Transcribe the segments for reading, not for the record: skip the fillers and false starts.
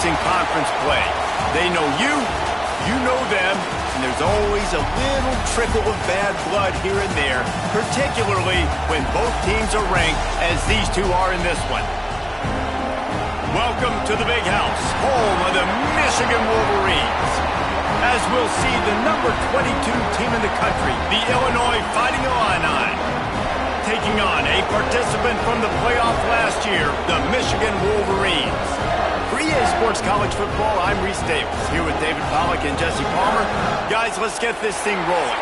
in conference play. They know you, you know them, and there's always a little trickle of bad blood here and there, particularly when both teams are ranked as these two are in this one. Welcome to the Big House, home of the Michigan Wolverines. As we'll see, the number 22 team in the country, the Illinois Fighting Illini, taking on a participant from the playoff last year, the Michigan Wolverines. For EA Sports College Football, I'm Reese Davis, here with David Pollack and Jesse Palmer. Guys, let's get this thing rolling.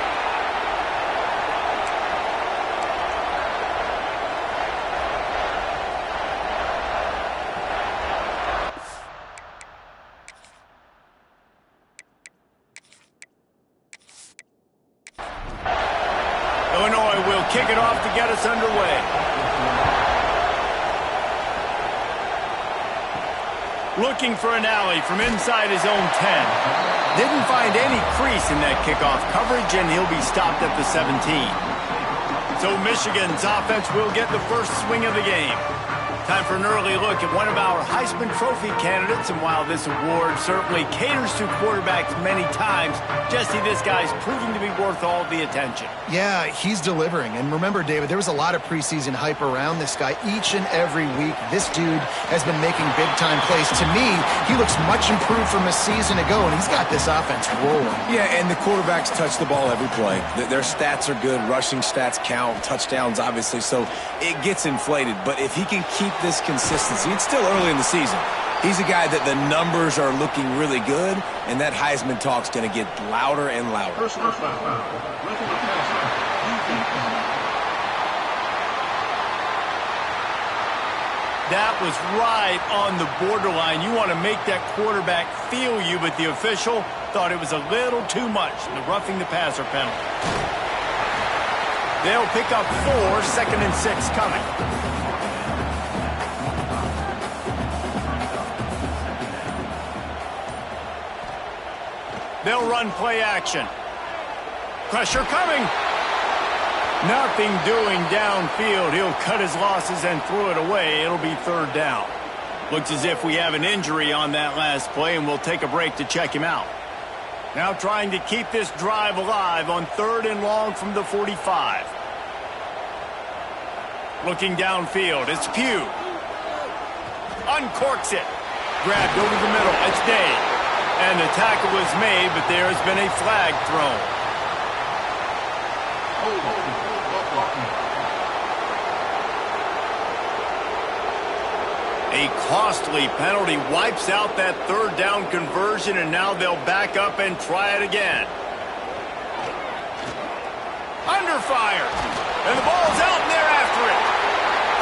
Illinois will kick it off to get us underway. Looking for an alley from inside his own 10. Didn't find any crease in that kickoff coverage, and he'll be stopped at the 17. So Michigan's offense will get the first swing of the game. Time for an early look at one of our Heisman Trophy candidates, and while this award certainly caters to quarterbacks many times, Jesse, this guy's proving to be worth all the attention. Yeah, he's delivering. And remember, David, there was a lot of preseason hype around this guy each and every week. This dude has been making big-time plays. To me, he looks much improved from a season ago, and he's got this offense rolling. Yeah, and the quarterbacks touch the ball every play. Their stats are good. Rushing stats count. Touchdowns, obviously. So it gets inflated. But if he can keep this consistency, it's still early in the season. He's a guy that the numbers are looking really good, and that Heisman talk's going to get louder and louder. Personal foul. Roughing the passer. That was right on the borderline. You want to make that quarterback feel you, but the official thought it was a little too much. The roughing the passer penalty. They'll pick up 4, 2nd and 6 coming. They'll run play action. Pressure coming. Nothing doing downfield. He'll cut his losses and throw it away. It'll be 3rd down. Looks as if we have an injury on that last play, and we'll take a break to check him out. Now trying to keep this drive alive on 3rd and long from the 45. Looking downfield. It's Pugh. Uncorks it. Grabbed over the middle. It's Day. And the tackle was made, but there has been a flag thrown. A costly penalty wipes out that 3rd down conversion, and now they'll back up and try it again. Under fire. And the ball's out, and they're after it.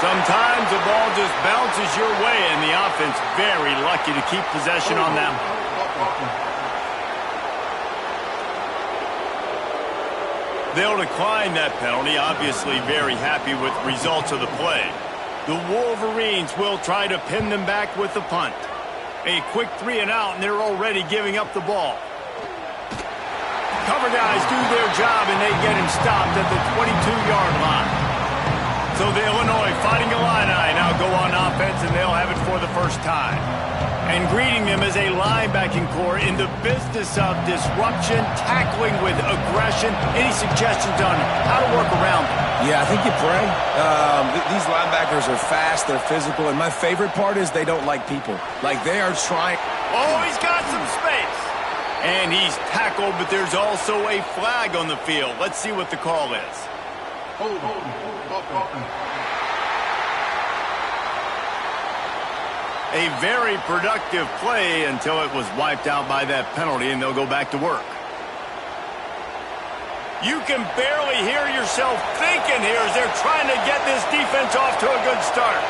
Sometimes the ball just bounces your way, and the offense very lucky to keep possession on that one. They'll decline that penalty, obviously very happy with the results of the play. The Wolverines will try to pin them back with the punt. A quick 3 and out, and they're already giving up the ball. Cover guys do their job, and they get him stopped at the 22-yard line. So the Illinois Fighting Illini now go on offense, and they'll have it for the first time. And greeting them as a linebacking core in the business of disruption, tackling with aggression. Any suggestions on how to work around them? Yeah, I think you pray. These linebackers are fast, they're physical, and my favorite part is they don't like people. Like, they are trying. Oh, he's got some space. And he's tackled, but there's also a flag on the field. Let's see what the call is. A very productive play until it was wiped out by that penalty, and they'll go back to work. You can barely hear yourself thinking here as they're trying to get this defense off to a good start.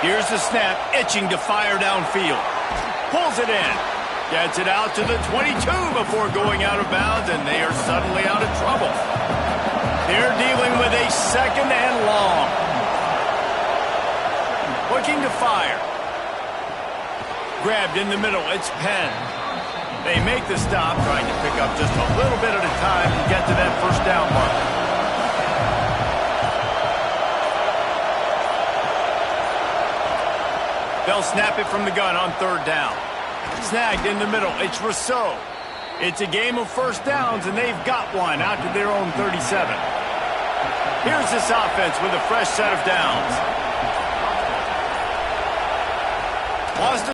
Here's the snap, itching to fire downfield. Pulls it in. Gets it out to the 22 before going out of bounds, and they are suddenly out of trouble. They're dealing with a 2nd and long. Looking to fire. Grabbed in the middle. It's Penn. They make the stop, trying to pick up just a little bit at a time to get to that 1st down mark. They'll snap it from the gun on third down. Snagged in the middle. It's Rousseau. It's a game of first downs, and they've got one out to their own 37. Here's this offense with a fresh set of downs. Lost it.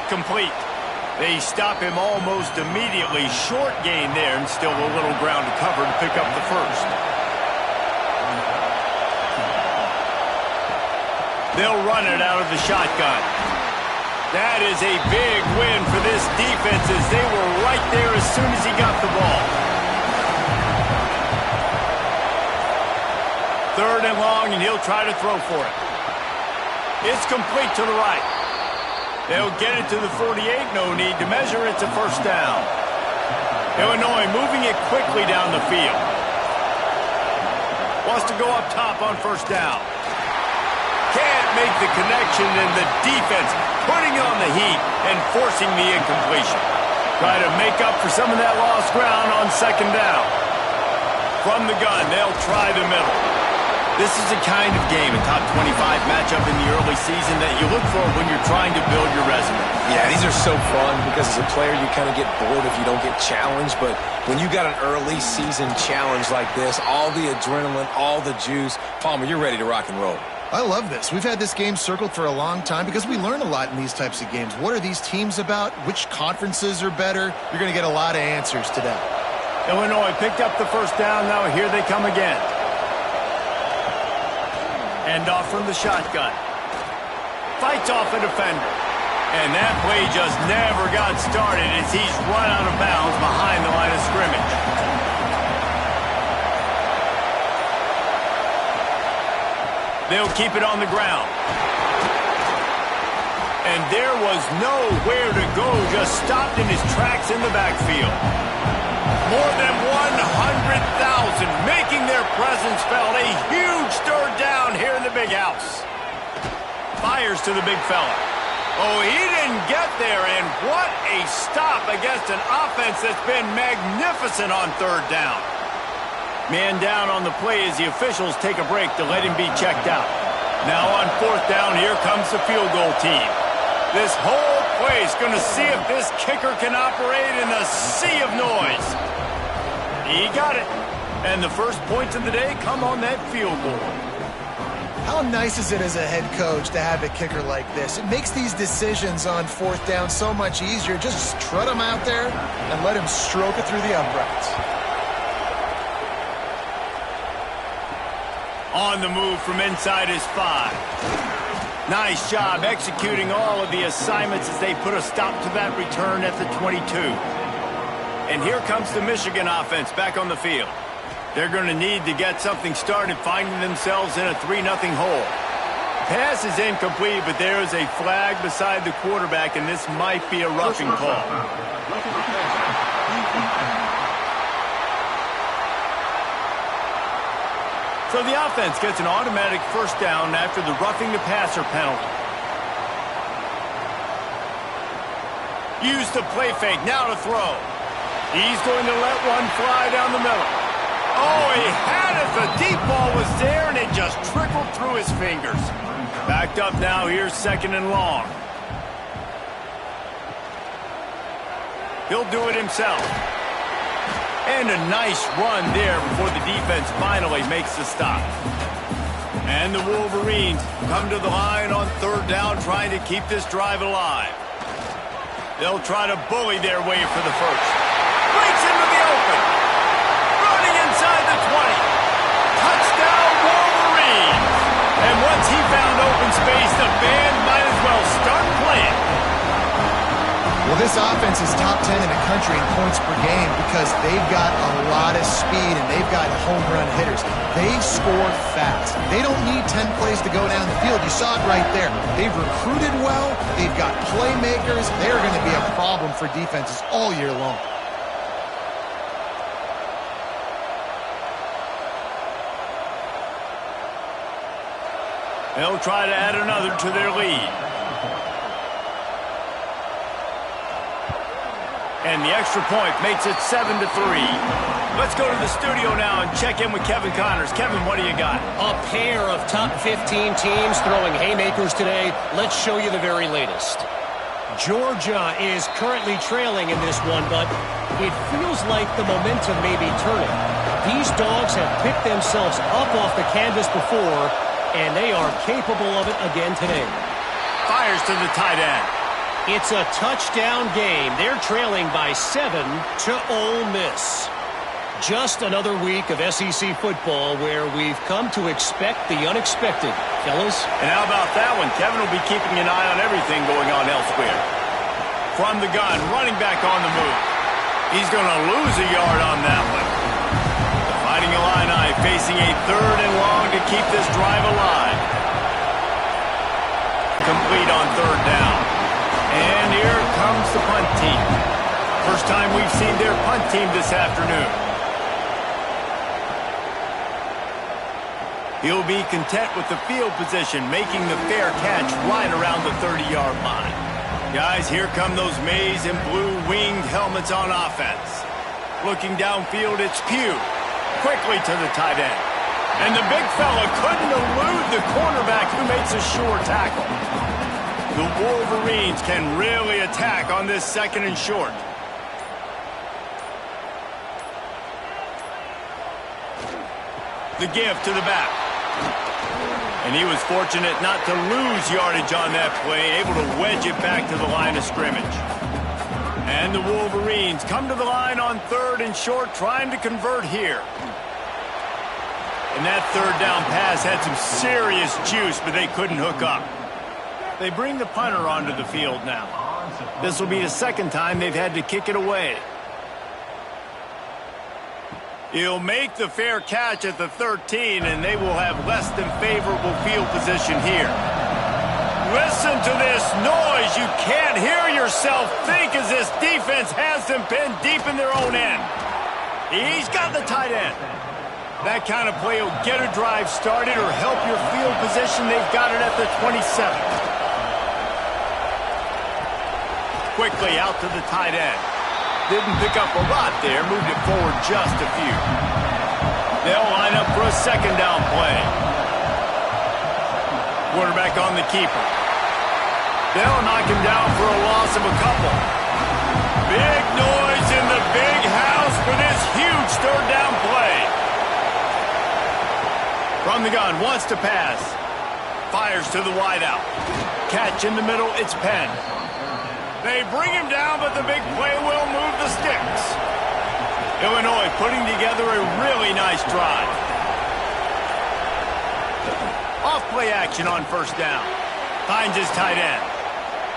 Complete. They stop him almost immediately. Short gain there, and still a little ground to cover to pick up the first. They'll run it out of the shotgun. That is a big win for this defense as they were right there as soon as he got the ball. Third and long, and he'll try to throw for it. It's complete to the right. They'll get it to the 48. No need to measure. It's a first down. Illinois moving it quickly down the field. Wants to go up top on first down. Can't make the connection, and the defense putting on the heat and forcing the incompletion. Try to make up for some of that lost ground on second down. From the gun, they'll try the middle. This is the kind of game, a top 25 matchup in the early season, that you look for when you're trying to build your resume. Yeah, these are so fun because as a player you kind of get bored if you don't get challenged, but when you got an early season challenge like this, all the adrenaline, all the juice, Palmer, you're ready to rock and roll. I love this. We've had this game circled for a long time because we learn a lot in these types of games. What are these teams about? Which conferences are better? You're going to get a lot of answers today. Illinois picked up the first down. Now here they come again. End off from the shotgun. Fights off a defender. And that play just never got started as he's run out of bounds behind the line of scrimmage. They'll keep it on the ground. And there was nowhere to go, just stopped in his tracks in the backfield. More than 100,000 making their presence felt. A huge third down here in the big house. Fires to the big fella. Oh, he didn't get there, and what a stop against an offense that's been magnificent on third down. Man down on the play as the officials take a break to let him be checked out. Now on fourth down, here comes the field goal team. This whole place going to see if this kicker can operate in a sea of noise. He got it. And the first points of the day come on that field goal. How nice is it as a head coach to have a kicker like this? It makes these decisions on fourth down so much easier. Just trot him out there and let him stroke it through the uprights. On the move from inside his 5. Nice job executing all of the assignments as they put a stop to that return at the 22. And here comes the Michigan offense back on the field. They're going to need to get something started, finding themselves in a 3-0 hole. Pass is incomplete, but there is a flag beside the quarterback, and this might be a roughing call. So the offense gets an automatic first down after the roughing the passer penalty. Use the play fake, now to throw. He's going to let one fly down the middle. Oh, he had it. The deep ball was there, and it just trickled through his fingers. Backed up now, here's second and long. He'll do it himself. And a nice run there before the defense finally makes the stop. And the Wolverines come to the line on third down, trying to keep this drive alive. They'll try to bully their way for the first. Breaks into the open. Running inside the 20. Touchdown, Wolverines. And once he found open space, the band might as well start playing. Well, this offense is top 10 in the country in points per game because they've got a lot of speed and they've got home run hitters. They score fast. They don't need 10 plays to go down the field. You saw it right there. They've recruited well. They've got playmakers. They're going to be a problem for defenses all year long. They'll try to add another to their lead. And the extra point makes it 7-3. Let's go to the studio now and check in with Kevin Connors. Kevin, what do you got? A pair of top 15 teams throwing haymakers today. Let's show you the very latest. Georgia is currently trailing in this one, but it feels like the momentum may be turning. These dogs have picked themselves up off the canvas before, and they are capable of it again today. Fires to the tight end. It's a touchdown game. They're trailing by 7 to Ole Miss. Just another week of SEC football where we've come to expect the unexpected, fellas. And how about that one? Kevin will be keeping an eye on everything going on elsewhere. From the gun, running back on the move. He's going to lose a yard on that one. The Fighting Illini facing a 3rd and long to keep this drive alive. Complete on 3rd down. And here comes the punt team. First time we've seen their punt team this afternoon. He'll be content with the field position, making the fair catch right around the 30-yard line. Guys, here come those maize and blue winged helmets on offense. Looking downfield, it's Pugh. Quickly to the tight end. And the big fella couldn't elude the cornerback who makes a sure tackle. The Wolverines can really attack on this 2nd and short. The give to the back. And he was fortunate not to lose yardage on that play, able to wedge it back to the line of scrimmage. And the Wolverines come to the line on 3rd and short, trying to convert here. And that 3rd down pass had some serious juice, but they couldn't hook up. They bring the punter onto the field now. This will be the 2nd time they've had to kick it away. He'll make the fair catch at the 13, and they will have less than favorable field position here. Listen to this noise. You can't hear yourself think as this defense has them pinned deep in their own end. He's got the tight end. That kind of play will get a drive started or help your field position. They've got it at the 27. Quickly out to the tight end. Didn't pick up a lot there, moved it forward just a few. They'll line up for a 2nd down play. Quarterback on the keeper. They'll knock him down for a loss of a couple. Big noise in the big house for this huge 3rd down play. From the gun, wants to pass. Fires to the wideout. Catch in the middle, it's Penn. They bring him down, but the big play will move the sticks. Illinois putting together a really nice drive. Off play action on 1st down. Finds his tight end.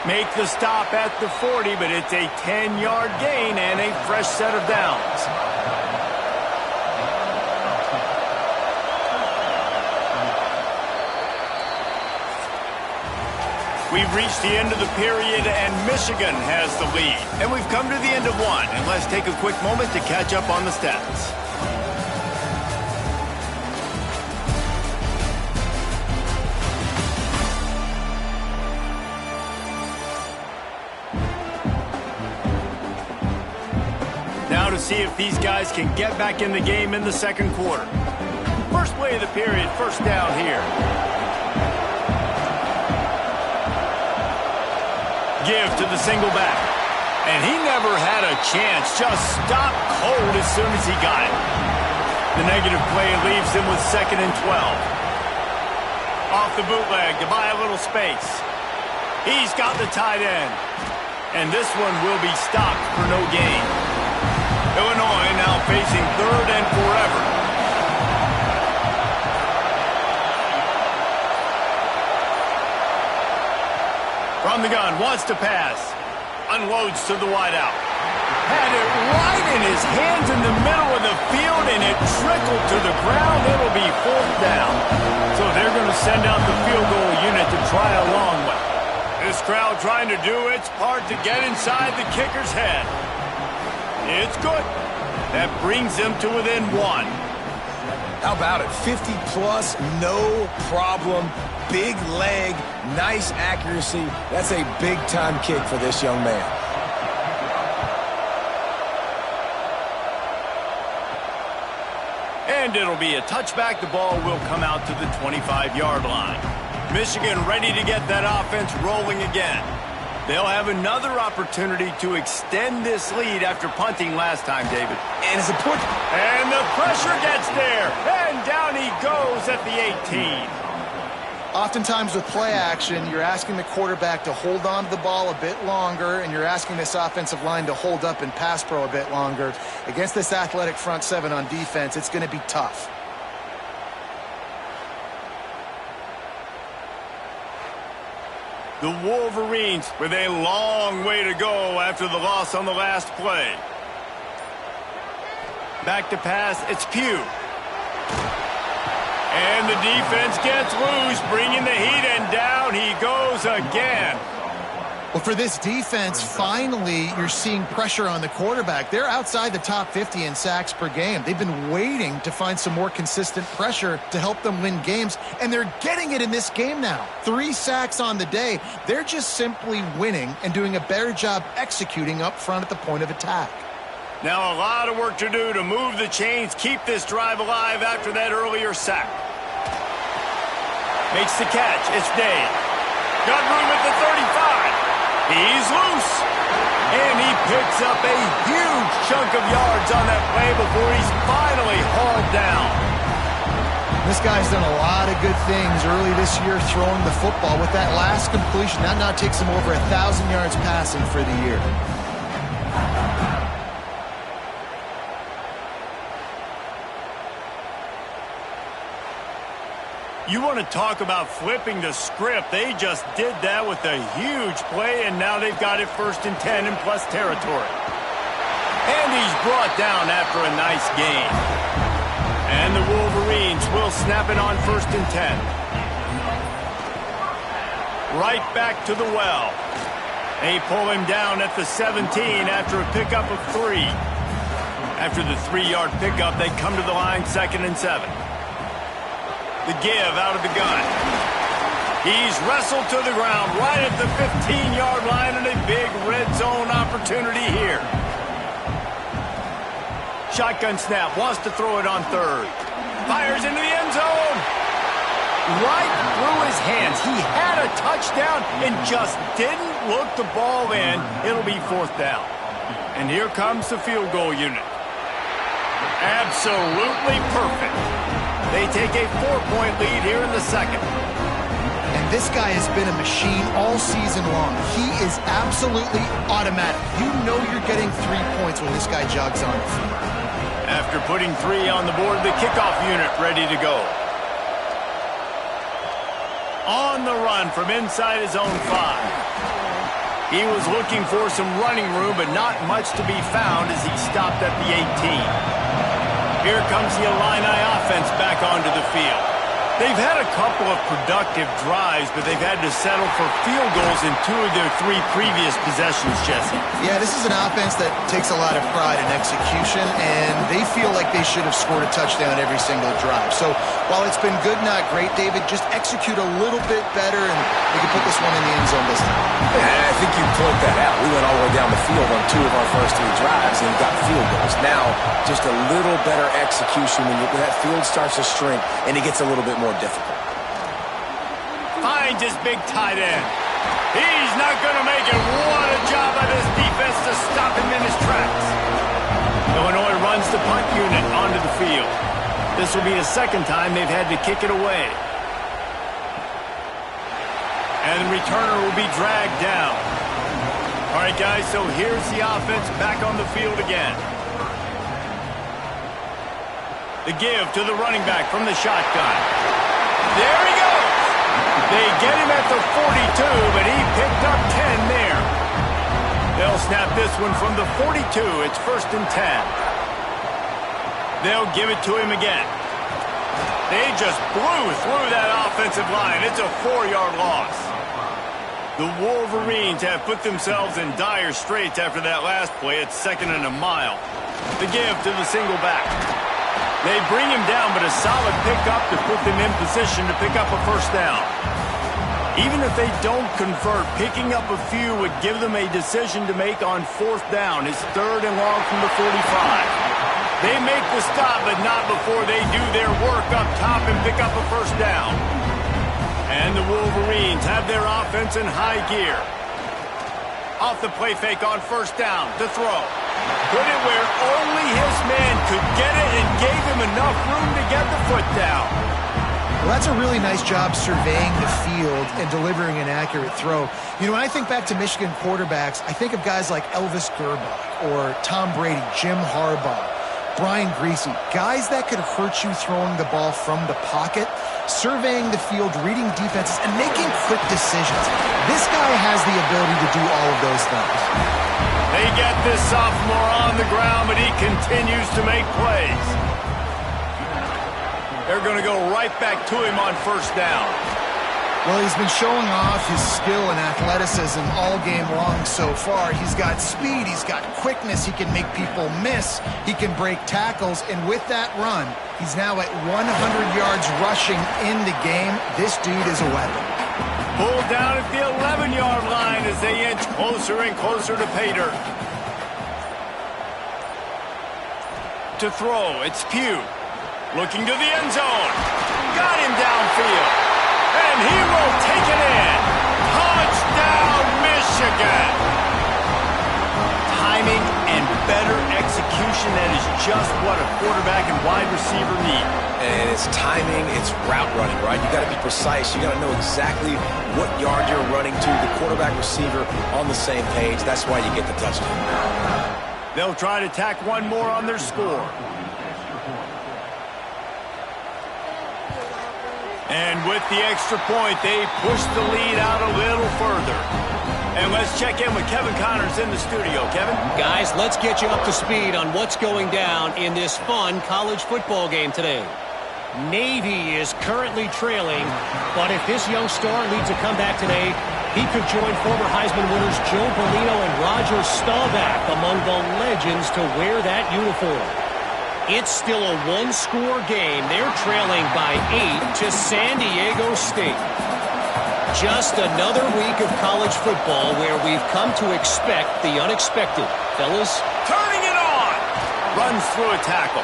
Make the stop at the 40, but it's a 10-yard gain and a fresh set of downs. We've reached the end of the period, and Michigan has the lead. And we've come to the end of one, and let's take a quick moment to catch up on the stats. Now to see if these guys can get back in the game in the 2nd quarter. First play of the period, 1st down here. Give to the single back. And he never had a chance. Just stopped cold as soon as he got it. The negative play leaves him with 2nd and 12. Off the bootleg to buy a little space. He's got the tight end. And this one will be stopped for no gain. Illinois now facing 3rd and forever. From the gun, wants to pass. Unloads to the wideout. Had it right in his hands in the middle of the field, and it trickled to the ground. It'll be 4th down. So they're going to send out the field goal unit to try a long one. This crowd trying to do its part to get inside the kicker's head. It's good. That brings them to within 1. How about it? 50-plus, no problem. Big leg, nice accuracy. That's a big-time kick for this young man. And it'll be a touchback. The ball will come out to the 25-yard line. Michigan ready to get that offense rolling again. They'll have another opportunity to extend this lead after punting last time, David. And it's important. And the pressure gets there. And down he goes at the 18. Oftentimes with play action, you're asking the quarterback to hold on to the ball a bit longer, and you're asking this offensive line to hold up in pass pro a bit longer. Against this athletic front seven on defense, it's going to be tough. The Wolverines with a long way to go after the loss on the last play. Back to pass, it's Pugh. And the defense gets loose, bringing the heat, and down he goes again. Well, for this defense, finally, you're seeing pressure on the quarterback. They're outside the top 50 in sacks per game. They've been waiting to find some more consistent pressure to help them win games, and they're getting it in this game now. 3 sacks on the day. They're just simply winning and doing a better job executing up front at the point of attack. Now a lot of work to do to move the chains, keep this drive alive after that earlier sack. Makes the catch. It's Dave. Got room at the 35. He's loose. And he picks up a huge chunk of yards on that play before he's finally hauled down. This guy's done a lot of good things early this year throwing the football. With that last completion, that now takes him over 1,000 yards passing for the year. You want to talk about flipping the script. They just did that with a huge play, and now they've got it 1st and 10 in plus territory. And he's brought down after a nice gain. And the Wolverines will snap it on 1st and 10. Right back to the well. They pull him down at the 17 after a pickup of 3. After the 3-yard pickup, they come to the line 2nd and 7. The give out of the gun. He's wrestled to the ground right at the 15-yard line, and a big red zone opportunity here. Shotgun snap, wants to throw it on 3rd. Fires into the end zone. Right through his hands. He had a touchdown and just didn't look the ball in. It'll be 4th down. And here comes the field goal unit. Absolutely perfect. They take a 4-point lead here in the 2nd. And this guy has been a machine all season long. He is absolutely automatic. You know you're getting 3 points when this guy jogs on the field. After putting 3 on the board, the kickoff unit ready to go. On the run from inside his own 5. He was looking for some running room, but not much to be found as he stopped at the 18. Here comes the Illini offense back onto the field. They've had a couple of productive drives, but they've had to settle for field goals in 2 of their 3 previous possessions, Jesse. Yeah, this is an offense that takes a lot of pride in execution, and they feel like they should have scored a touchdown every single drive. So while it's been good, not great, David, just execute a little bit better, and they can put this one in the end zone this time. Yeah, I think you point that out. We went all the way down the field on 2 of our first 3 drives and got field goals. Now, just a little better execution when that field starts to shrink and it gets a little bit more difficult. Finds his big tight end. He's not going to make it. What a job by this defense to stop him in his tracks. Illinois runs the punt unit onto the field. This will be the 2nd time they've had to kick it away. And the returner will be dragged down. All right, guys, so here's the offense back on the field again. The give to the running back from the shotgun. There he goes. They get him at the 42, but he picked up 10 there. They'll snap this one from the 42. It's 1st and 10. They'll give it to him again. They just blew through that offensive line. It's a 4-yard loss. The Wolverines have put themselves in dire straits after that last play. It's 2nd and a mile. The give to the single back. They bring him down, but a solid pickup to put them in position to pick up a 1st down. Even if they don't convert, picking up a few would give them a decision to make on 4th down. It's 3rd and long from the 45. They make the stop, but not before they do their work up top and pick up a first down. And the Wolverines have their offense in high gear. Off the play fake on first down to throw. Put it where only his man could get it and gave him enough room to get the foot down. Well, that's a really nice job surveying the field and delivering an accurate throw. You know, when I think back to Michigan quarterbacks, I think of guys like Elvis Gerbach or Tom Brady, Jim Harbaugh, Brian Griese, guys that could hurt you throwing the ball from the pocket, surveying the field, reading defenses, and making quick decisions. This guy has the ability to do all of those things. They get this sophomore on the ground, but he continues to make plays. They're going to go right back to him on first down. Well, he's been showing off his skill and athleticism all game long so far. He's got speed, he's got quickness, he can make people miss, he can break tackles, and with that run, he's now at 100 yards rushing in the game. This dude is a weapon. Pulled down at the 11-yard line as they inch closer and closer to pay dirt. To throw, it's Pugh. Looking to the end zone. Got him downfield. And he will take it in. Touchdown, Michigan. Timing and better execution, that is just what a quarterback and wide receiver need. And it's timing, it's route running, right? You got to be precise. You got to know exactly what yard you're running to. The quarterback receiver on the same page. That's why you get the touchdown. They'll try to tack one more on their score. And with the extra point, they push the lead out a little further. And let's check in with Kevin Connors in the studio. Kevin? Guys, let's get you up to speed on what's going down in this fun college football game today. Navy is currently trailing, but if this young star leads a comeback today, he could join former Heisman winners Joe Bellino and Roger Staubach among the legends to wear that uniform. It's still a one-score game. They're trailing by 8 to San Diego State. Just another week of college football where we've come to expect the unexpected. Fellas? Turning it on! Runs through a tackle.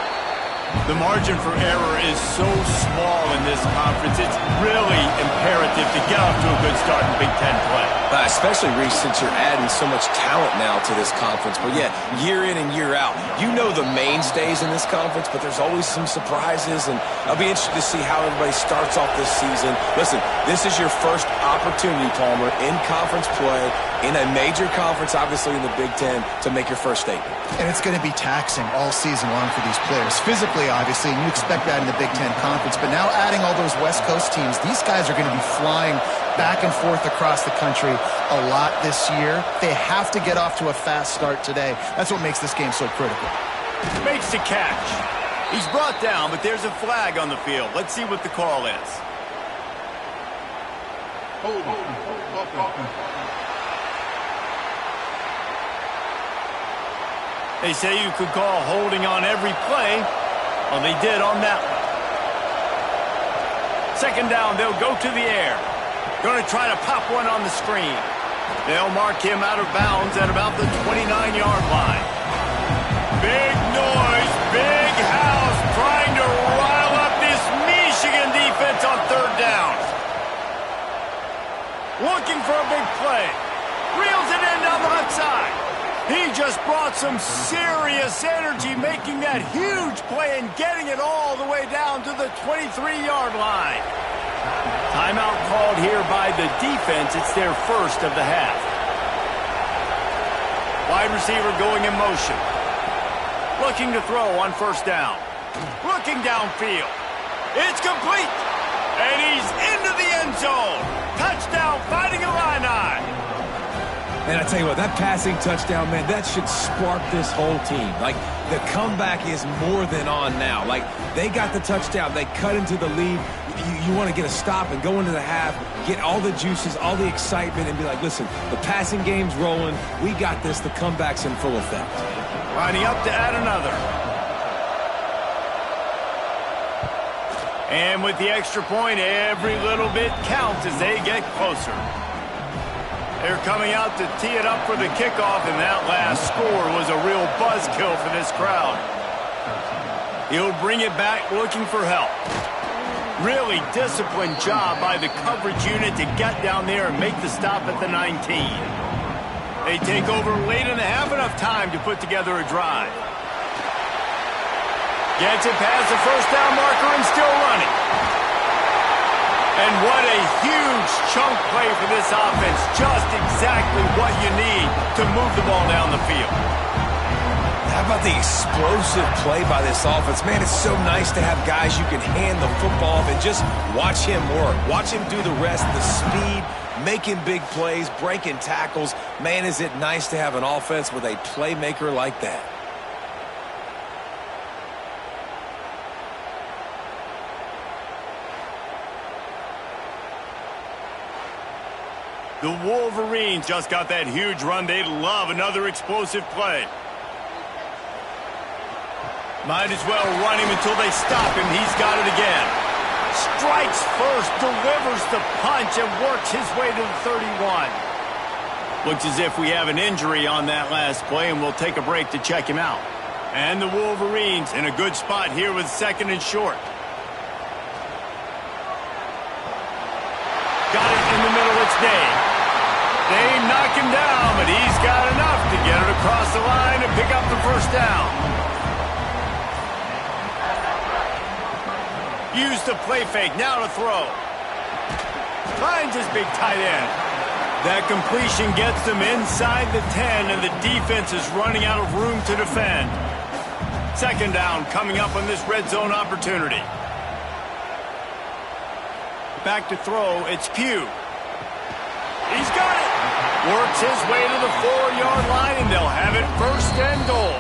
The margin for error is so small in this conference, it's really imperative to get off to a good start in Big Ten play. Especially, Reese, since you're adding so much talent now to this conference. But yeah, year in and year out, you know the mainstays in this conference, but there's always some surprises, and I'll be interested to see how everybody starts off this season. Listen, this is your first opportunity, Palmer, in conference play, in a major conference, obviously in the Big Ten, to make your first statement. And it's going to be taxing all season long for these players. Physically, obviously, and you expect that in the Big Ten Conference. But now adding all those West Coast teams, these guys are going to be flying back and forth across the country a lot this year. They have to get off to a fast start today. That's what makes this game so critical. Makes the catch. He's brought down, but there's a flag on the field. Let's see what the call is. They say you could call holding on every play. Well, they did on that one. Second down, they'll go to the air. Going to try to pop one on the screen. They'll mark him out of bounds at about the 29-yard line. Big noise, big house, trying to rile up this Michigan defense on third down. Looking for a big play. Reels it in down the left side. He just brought some serious energy, making that huge play and getting it all the way down to the 23-yard line. Timeout called here by the defense. It's their first of the half. Wide receiver going in motion. Looking to throw on first down. Looking downfield. It's complete. And he's into the end zone. Touchdown, Fighting Illini. And I tell you what, that passing touchdown, man, that should spark this whole team. Like, the comeback is more than on now. Like, they got the touchdown. They cut into the lead. You want to get a stop and go into the half, get all the juices, all the excitement, and be like, listen, the passing game's rolling. We got this. The comeback's in full effect. Lining up to add another. And with the extra point, every little bit counts as they get closer. They're coming out to tee it up for the kickoff, and that last score was a real buzzkill for this crowd. He'll bring it back looking for help. Really disciplined job by the coverage unit to get down there and make the stop at the 19. They take over late and have enough time to put together a drive. Gets it past the first down marker and still running. And what a huge chunk play for this offense. Just exactly what you need to move the ball down the field. How about the explosive play by this offense? Man, it's so nice to have guys you can hand the football off and just watch him work. Watch him do the rest, the speed, making big plays, breaking tackles. Man, is it nice to have an offense with a playmaker like that. The Wolverines just got that huge run. They'd love another explosive play. Might as well run him until they stop him. He's got it again. Strikes first, delivers the punch, and works his way to the 31. Looks as if we have an injury on that last play, and we'll take a break to check him out. And the Wolverines in a good spot here with second and short. Got it in the middle. It's Dave. They knock him down, but he's got enough to get it across the line and pick up the first down. Use the play fake, now to throw. Finds his big tight end. That completion gets them inside the 10, and the defense is running out of room to defend. Second down coming up on this red zone opportunity. Back to throw, it's Pugh. He's got it. Works his way to the 4-yard line, and they'll have it first and goal.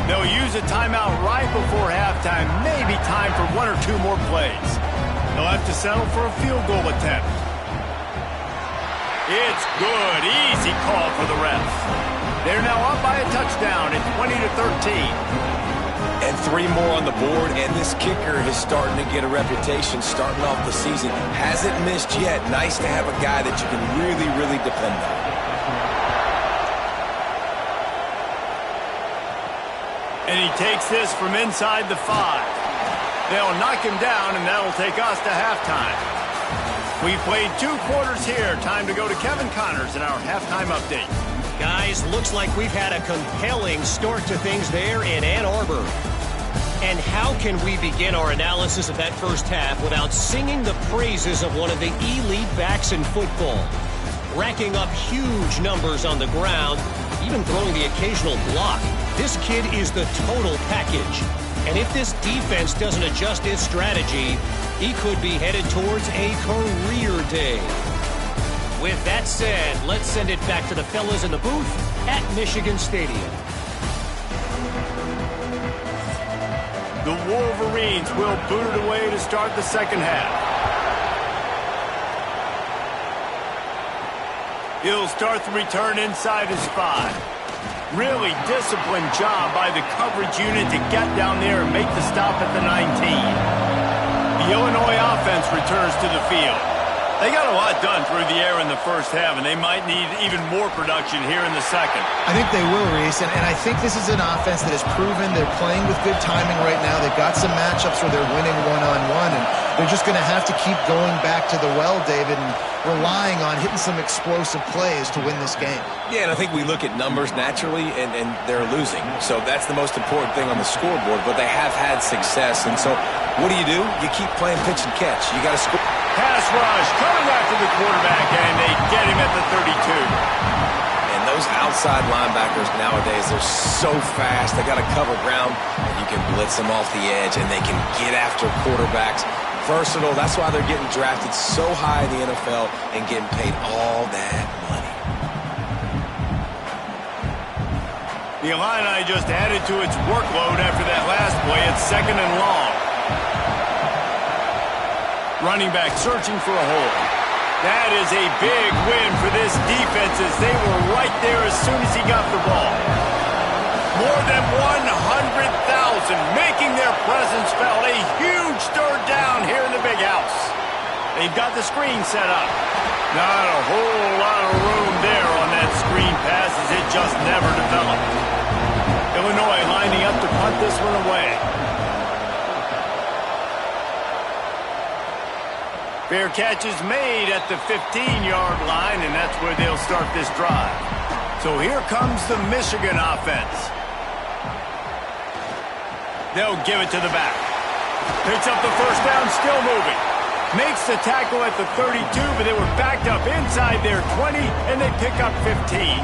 They'll use a timeout right before halftime, maybe time for one or two more plays. They'll have to settle for a field goal attempt. It's good. Easy call for the refs. They're now up by a touchdown at 20-13. And 3 more on the board, and this kicker is starting to get a reputation starting off the season. Hasn't missed yet. Nice to have a guy that you can really, really depend on. And he takes this from inside the 5. They'll knock him down, and that'll take us to halftime. We played 2 quarters here. Time to go to Kevin Connors in our halftime update. Guys, looks like we've had a compelling start to things there in Ann Arbor. And how can we begin our analysis of that first half without singing the praises of one of the elite backs in football? Racking up huge numbers on the ground, even throwing the occasional block. This kid is the total package. And if this defense doesn't adjust its strategy, he could be headed towards a career day. With that said, let's send it back to the fellas in the booth at Michigan Stadium. The Wolverines will boot it away to start the second half. He'll start the return inside his 5. Really disciplined job by the coverage unit to get down there and make the stop at the 19. The Illinois offense returns to the field. They got a lot done through the air in the first half, and they might need even more production here in the second. I think they will, Reese, and I think this is an offense that has proven they're playing with good timing right now. They've got some matchups where they're winning one-on-one, and they're just going to have to keep going back to the well, David, and relying on hitting some explosive plays to win this game. Yeah, and I think we look at numbers naturally, and they're losing. So that's the most important thing on the scoreboard, but they have had success. And so what do? You keep playing pitch and catch. You got to score. Pass rush coming after the quarterback, and they get him at the 32. And those outside linebackers nowadays, they're so fast. They got to cover ground, and you can blitz them off the edge, and they can get after quarterbacks. Versatile. That's why they're getting drafted so high in the NFL and getting paid all that money. The Illini just added to its workload after that last play. It's second and long. Running back searching for a hole. That is a big win for this defense as they were right there as soon as he got the ball. More than 100,000 making their presence felt. A huge third down here in the big house. They've got the screen set up. Not a whole lot of room there on that screen pass as it just never developed. Illinois lining up to punt this one away. Fair catch is made at the 15-yard line, and that's where they'll start this drive. So here comes the Michigan offense. They'll give it to the back. Picks up the first down, still moving. Makes the tackle at the 32, but they were backed up inside their 20, and they pick up 15.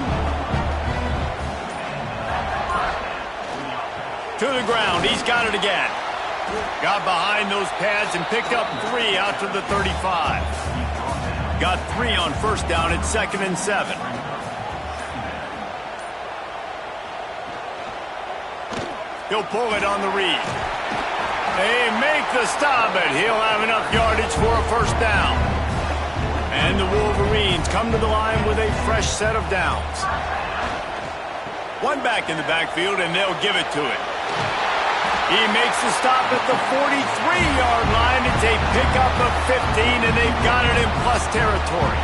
To the ground, he's got it again. Got behind those pads and picked up 3 out to the 35. Got 3 on first down at 2nd and 7. He'll pull it on the read. They make the stop, but he'll have enough yardage for a first down. And the Wolverines come to the line with a fresh set of downs. One back in the backfield, and they'll give it to him. He makes the stop at the 43-yard line. It's a pickup of 15, and they've got it in plus territory.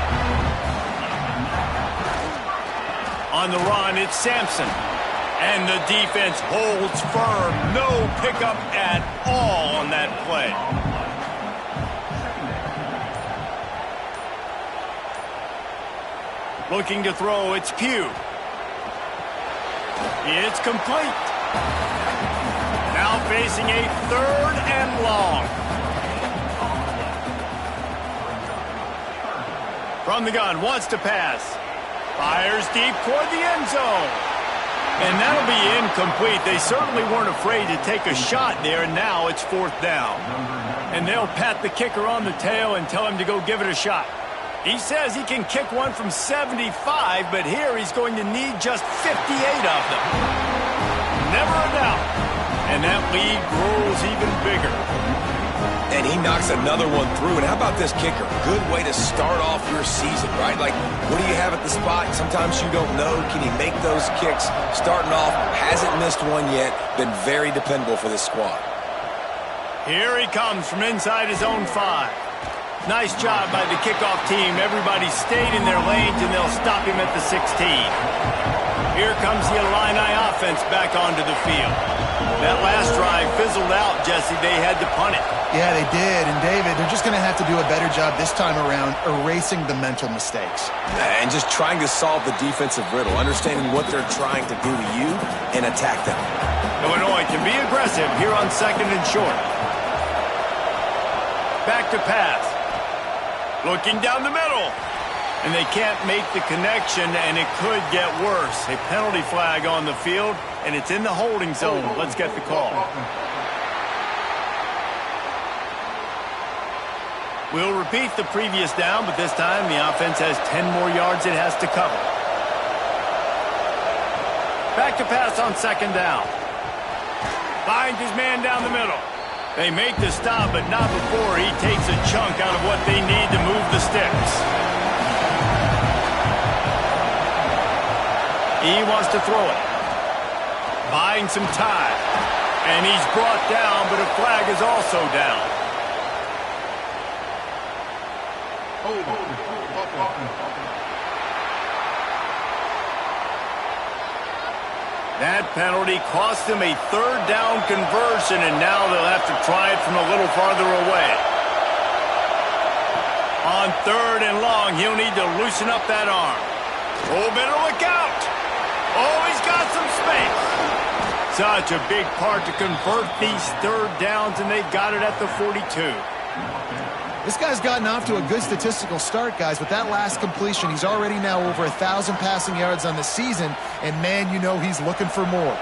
On the run, it's Sampson. And the defense holds firm. No pickup at all on that play. Looking to throw, it's Pugh. It's complete. Now facing a 3rd and long. From the gun, wants to pass. Fires deep toward the end zone. And that'll be incomplete. They certainly weren't afraid to take a shot there, and now it's 4th down. And they'll pat the kicker on the tail and tell him to go give it a shot. He says he can kick one from 75, but here he's going to need just 58 of them. Never a doubt. And that lead grows even bigger. And he knocks another one through. And how about this kicker? Good way to start off your season, right? Like, what do you have at the spot? Sometimes you don't know. Can he make those kicks? Starting off, hasn't missed one yet. Been very dependable for this squad. Here he comes from inside his own 5. Nice job by the kickoff team. Everybody stayed in their lanes, and they'll stop him at the 16. Here comes the Illini offense back onto the field. That last drive fizzled out, Jesse. They had to punt it. Yeah, they did. And, David, they're just going to have to do a better job this time around erasing the mental mistakes. And just trying to solve the defensive riddle, understanding what they're trying to do to you and attack them. Illinois can be aggressive here on 2nd and short. Back to pass. Looking down the middle. And they can't make the connection, and it could get worse. A penalty flag on the field, and it's in the holding zone. Let's get the call. We'll repeat the previous down, but this time the offense has 10 more yards it has to cover. Back to pass on 2nd down. Finds his man down the middle. They make the stop, but not before he takes a chunk out of what they need to move the sticks. He wants to throw it. Buying some time. And he's brought down, but a flag is also down. That penalty cost them a 3rd down conversion, and now they'll have to try it from a little farther away. On 3rd and long, he'll need to loosen up that arm. Oh, better look out. Oh, he's got some space. Such a big part to convert these 3rd downs, and they've got it at the 42. This guy's gotten off to a good statistical start, guys. With that last completion, he's already now over 1,000 passing yards on the season, and, man, you know he's looking for more.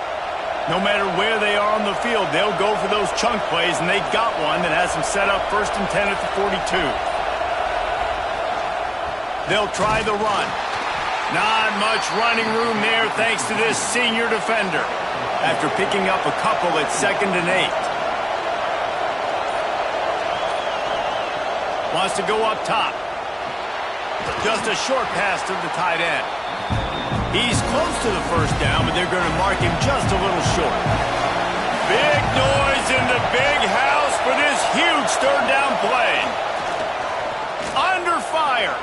No matter where they are on the field, they'll go for those chunk plays, and they got one that has them set up 1st and 10 at the 42. They'll try the run. Not much running room there thanks to this senior defender after picking up a couple at 2nd and 8. Wants to go up top. Just a short pass to the tight end. He's close to the first down, but they're going to mark him just a little short. Big noise in the big house for this huge 3rd down play. Under fire.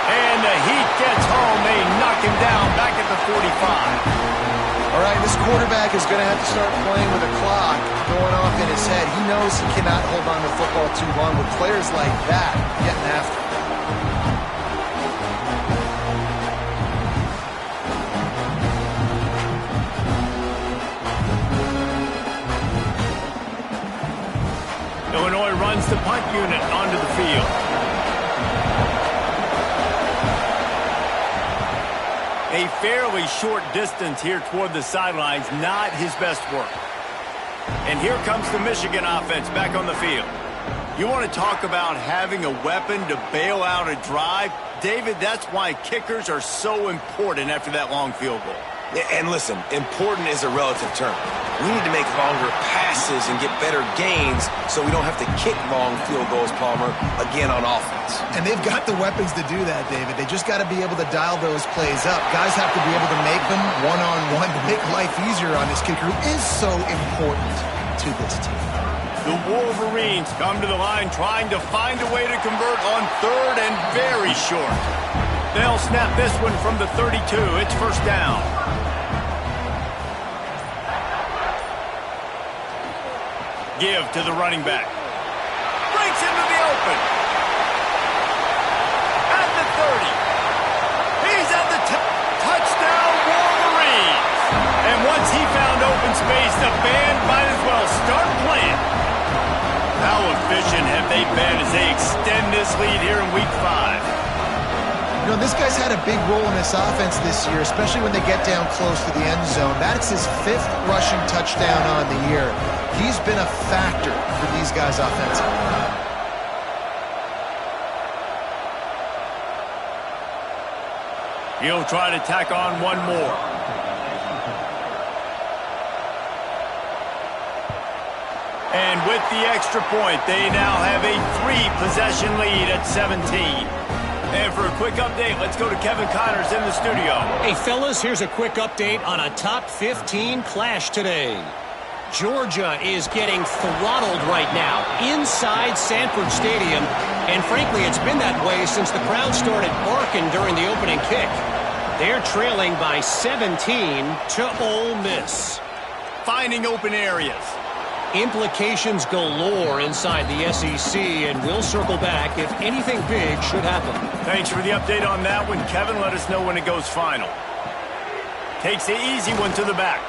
And the heat gets home. They knock him down back at the 45. All right, this quarterback is going to have to start playing with a clock going off in his head. He knows he cannot hold on to the football too long with players like that getting after him. Illinois runs the punt unit onto the field. A fairly short distance here toward the sidelines, not his best work. And here comes the Michigan offense back on the field. You want to talk about having a weapon to bail out a drive? David, that's why kickers are so important after that long field goal. And listen, important is a relative term. We need to make longer passes and get better gains so we don't have to kick long field goals, Palmer, again on offense. And they've got the weapons to do that, David. They just got to be able to dial those plays up. Guys have to be able to make them one-on-one to make life easier on this kicker who is so important to this team. The Wolverines come to the line trying to find a way to convert on third and very short. They'll snap this one from the 32. It's first down. Give to the running back. Breaks into the open. At the 30. He's at the touchdown, Wolverines. And once he found open space, the band might as well start playing. How efficient have they been as they extend this lead here in Week 5? You know, this guy's had a big role in this offense this year, especially when they get down close to the end zone. That's his 5th rushing touchdown on the year. He's been a factor for these guys offensively. He'll try to tack on one more. And with the extra point, they now have a 3-possession lead at 17. And for a quick update, let's go to Kevin Connors in the studio. Hey, fellas, here's a quick update on a top 15 clash today. Georgia is getting throttled right now inside Sanford Stadium. And frankly, it's been that way since the crowd started barking during the opening kick. They're trailing by 17 to Ole Miss. Finding open areas. Implications galore inside the SEC, and we'll circle back if anything big should happen. Thanks for the update on that one, Kevin. Let us know when it goes final. Takes the easy one to the back.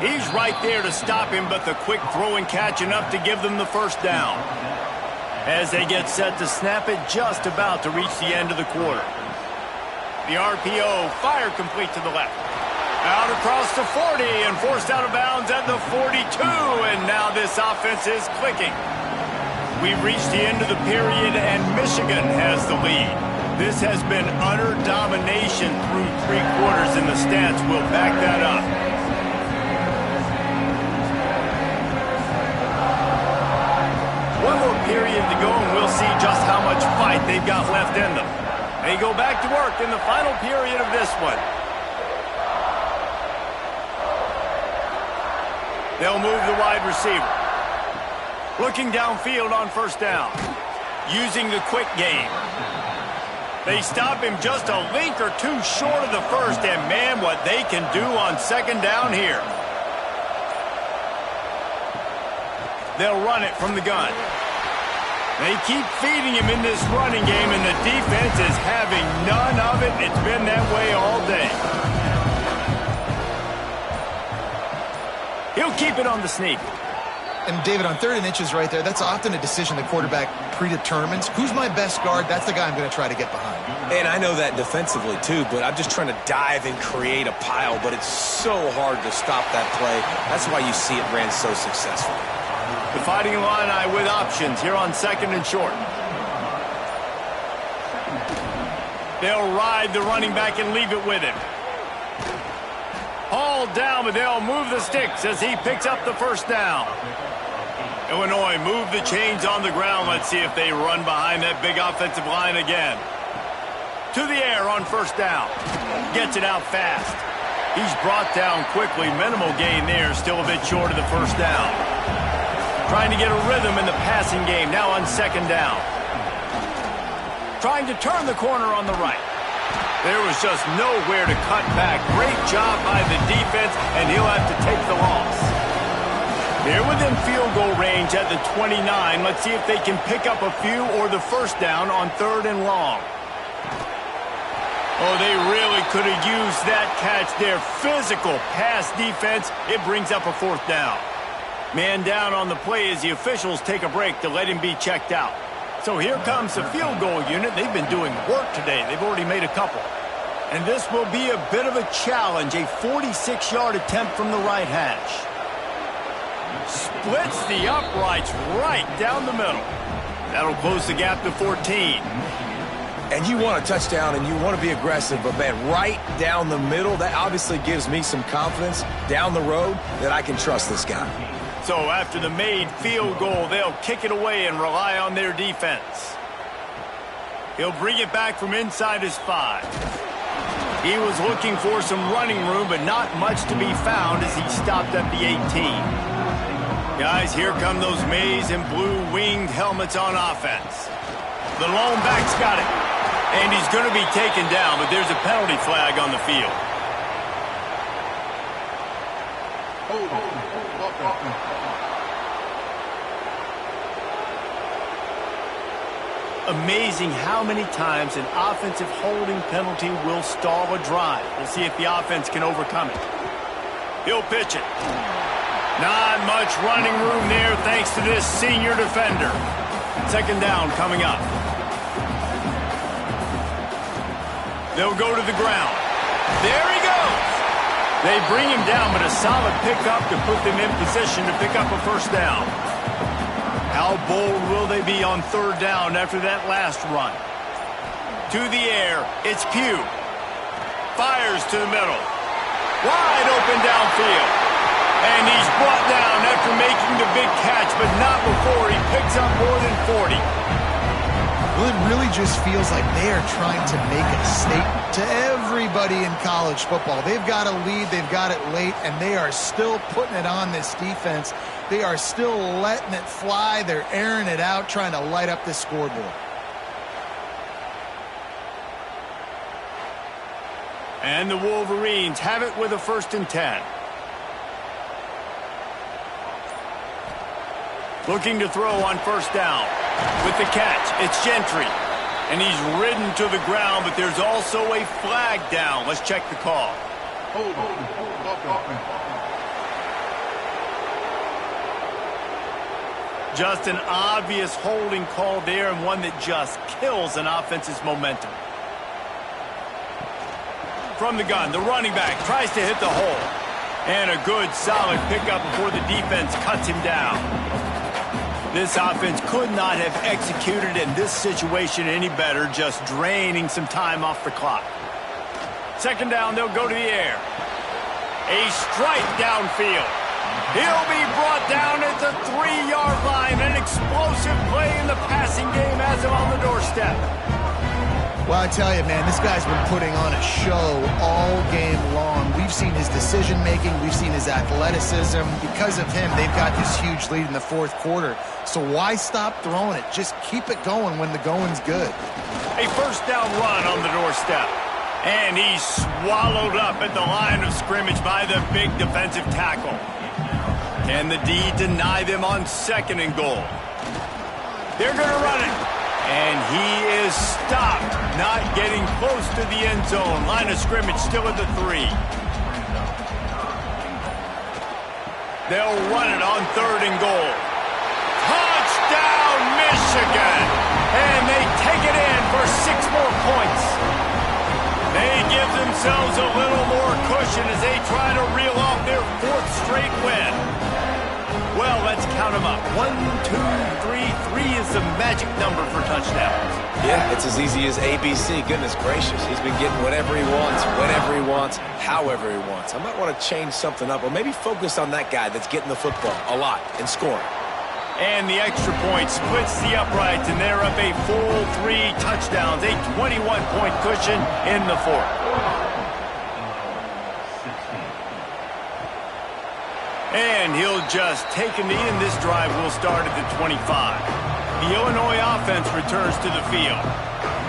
He's right there to stop him, but the quick throw and catch enough to give them the first down. As they get set to snap it, just about to reach the end of the quarter. The RPO, fire complete to the left. Out across the 40 and forced out of bounds at the 42, and now this offense is clicking. We've reached the end of the period, and Michigan has the lead. This has been utter domination through 3 quarters, and the stats will back that up. One more period to go, and we'll see just how much fight they've got left in them. They go back to work in the final period of this one. They'll move the wide receiver. Looking downfield on first down. Using the quick game. They stop him just a link or two short of the first, and man, what they can do on second down here. They'll run it from the gun. They keep feeding him in this running game, and the defense is having none of it. It's been that way all day. He'll keep it on the sneak. And, David, on 3rd and inches right there, that's often a decision the quarterback predetermines. Who's my best guard? That's the guy I'm going to try to get behind. And I know that defensively, too, but I'm just trying to dive and create a pile, but it's so hard to stop that play. That's why you see it ran so successfully. The Fighting Illini with options here on 2nd and short. They'll ride the running back and leave it with him. Hauled down, but they'll move the sticks as he picks up the first down. Illinois move the chains on the ground. Let's see if they run behind that big offensive line again. To the air on first down. Gets it out fast. He's brought down quickly. Minimal gain there. Still a bit short of the first down. Trying to get a rhythm in the passing game. Now on second down. Trying to turn the corner on the right. There was just nowhere to cut back. Great job by the defense, and he'll have to take the loss. They're within field goal range at the 29. Let's see if they can pick up a few or the first down on 3rd and long. Oh, they really could have used that catch there. Physical pass defense. It brings up a 4th down. Man down on the play as the officials take a break to let him be checked out. So here comes the field goal unit. They've been doing work today. They've already made a couple. And this will be a bit of a challenge, a 46-yard attempt from the right hash. Splits the uprights right down the middle. That'll close the gap to 14. And you want a touchdown and you want to be aggressive, but man, right down the middle, that obviously gives me some confidence down the road that I can trust this guy. So after the made field goal, they'll kick it away and rely on their defense. He'll bring it back from inside his 5. He was looking for some running room, but not much to be found as he stopped at the 18. Guys, here come those maize and blue winged helmets on offense. The lone back's got it. And he's going to be taken down, but there's a penalty flag on the field. Amazing how many times an offensive holding penalty will stall a drive. We'll see if the offense can overcome it. He'll pitch it. Not much running room there thanks to this senior defender. 2nd down coming up. They'll go to the ground. There he goes. They bring him down, but a solid pickup to put them in position to pick up a 1st down. How bold will they be on 3rd down after that last run? To the air, it's Pugh. Fires to the middle. Wide open downfield. And he's brought down after making the big catch, but not before he picks up more than 40. Well, it really just feels like they are trying to make a statement to everybody in college football. They've got a lead, they've got it late, and they are still putting it on this defense. They are still letting it fly. They're airing it out, trying to light up this scoreboard. And the Wolverines have it with a 1st and 10. Looking to throw on 1st down. With the catch, it's Gentry. And he's ridden to the ground, but there's also a flag down. Let's check the call. Just an obvious holding call there, and one that just kills an offense's momentum. From the gun, the running back tries to hit the hole. And a good, solid pickup before the defense cuts him down. This offense could not have executed in this situation any better, just draining some time off the clock. 2nd down, they'll go to the air. A strike downfield. He'll be brought down at the 3-yard line. An explosive play in the passing game has him on the doorstep. Well, I tell you, man, this guy's been putting on a show all game long. We've seen his decision-making. We've seen his athleticism. Because of him, they've got this huge lead in the 4th quarter. So why stop throwing it? Just keep it going when the going's good. A 1st down run on the doorstep. And he's swallowed up at the line of scrimmage by the big defensive tackle. Can the D deny them on 2nd and goal? They're going to run it. And he is stopped, not getting close to the end zone. Line of scrimmage still at the 3. They'll run it on 3rd and goal. Touchdown, Michigan! And they take it in for 6 more points. They give themselves a little more cushion as they try to reel off their 4th straight win. Well, let's count them up. 1, 2, 3. 3 is the magic number for touchdowns. Yeah, it's as easy as ABC. Goodness gracious. He's been getting whatever he wants, whenever he wants, however he wants. I might want to change something up or maybe focus on that guy that's getting the football a lot and scoring. And the extra point splits the uprights, and they're up a full 3 touchdowns, a 21-point cushion in the 4th. And he'll just take a knee, and this drive will start at the 25. The Illinois offense returns to the field.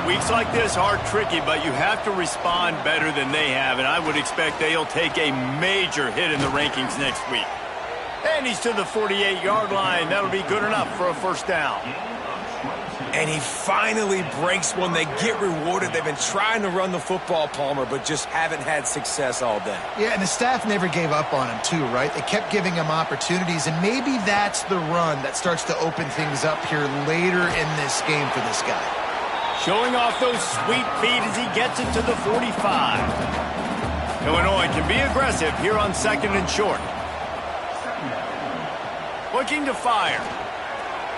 weeks like this are tricky, but you have to respond better than they have, and I would expect they'll take a major hit in the rankings next week. And he's to the 48-yard line. That'll be good enough for a first down. And he finally breaks one. They get rewarded. They've been trying to run the football, Palmer, but just haven't had success all day. Yeah, and the staff never gave up on him, too, right? They kept giving him opportunities, and maybe that's the run that starts to open things up here later in this game for this guy. Showing off those sweet feet as he gets it to the 45. Illinois can be aggressive here on 2nd and short. Looking to fire.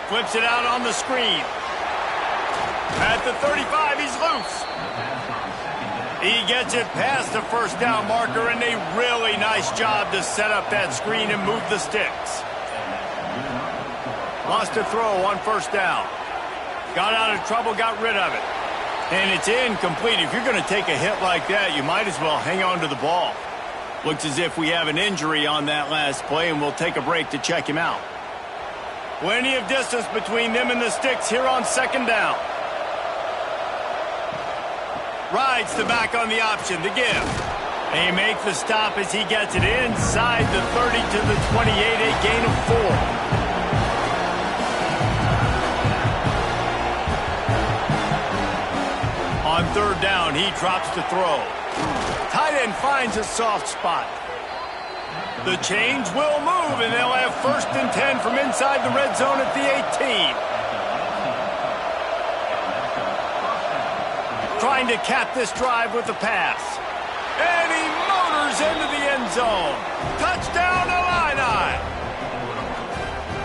Flips it out on the screen. At the 35, he's loose. He gets it past the first down marker, and a really nice job to set up that screen and move the sticks. Lost a throw on first down. Got out of trouble, got rid of it. And it's incomplete. If you're going to take a hit like that, you might as well hang on to the ball. Looks as if we have an injury on that last play, and we'll take a break to check him out. Plenty of distance between them and the sticks here on 2nd down. Rides the back on the option, the give. They make the stop as he gets it inside the 30 to the 28, a gain of 4. On 3rd down, he drops to throw. Tight end finds a soft spot. The change will move, and they'll have 1st and 10 from inside the red zone at the 18. Trying to cap this drive with the pass. And he motors into the end zone. Touchdown, Illini!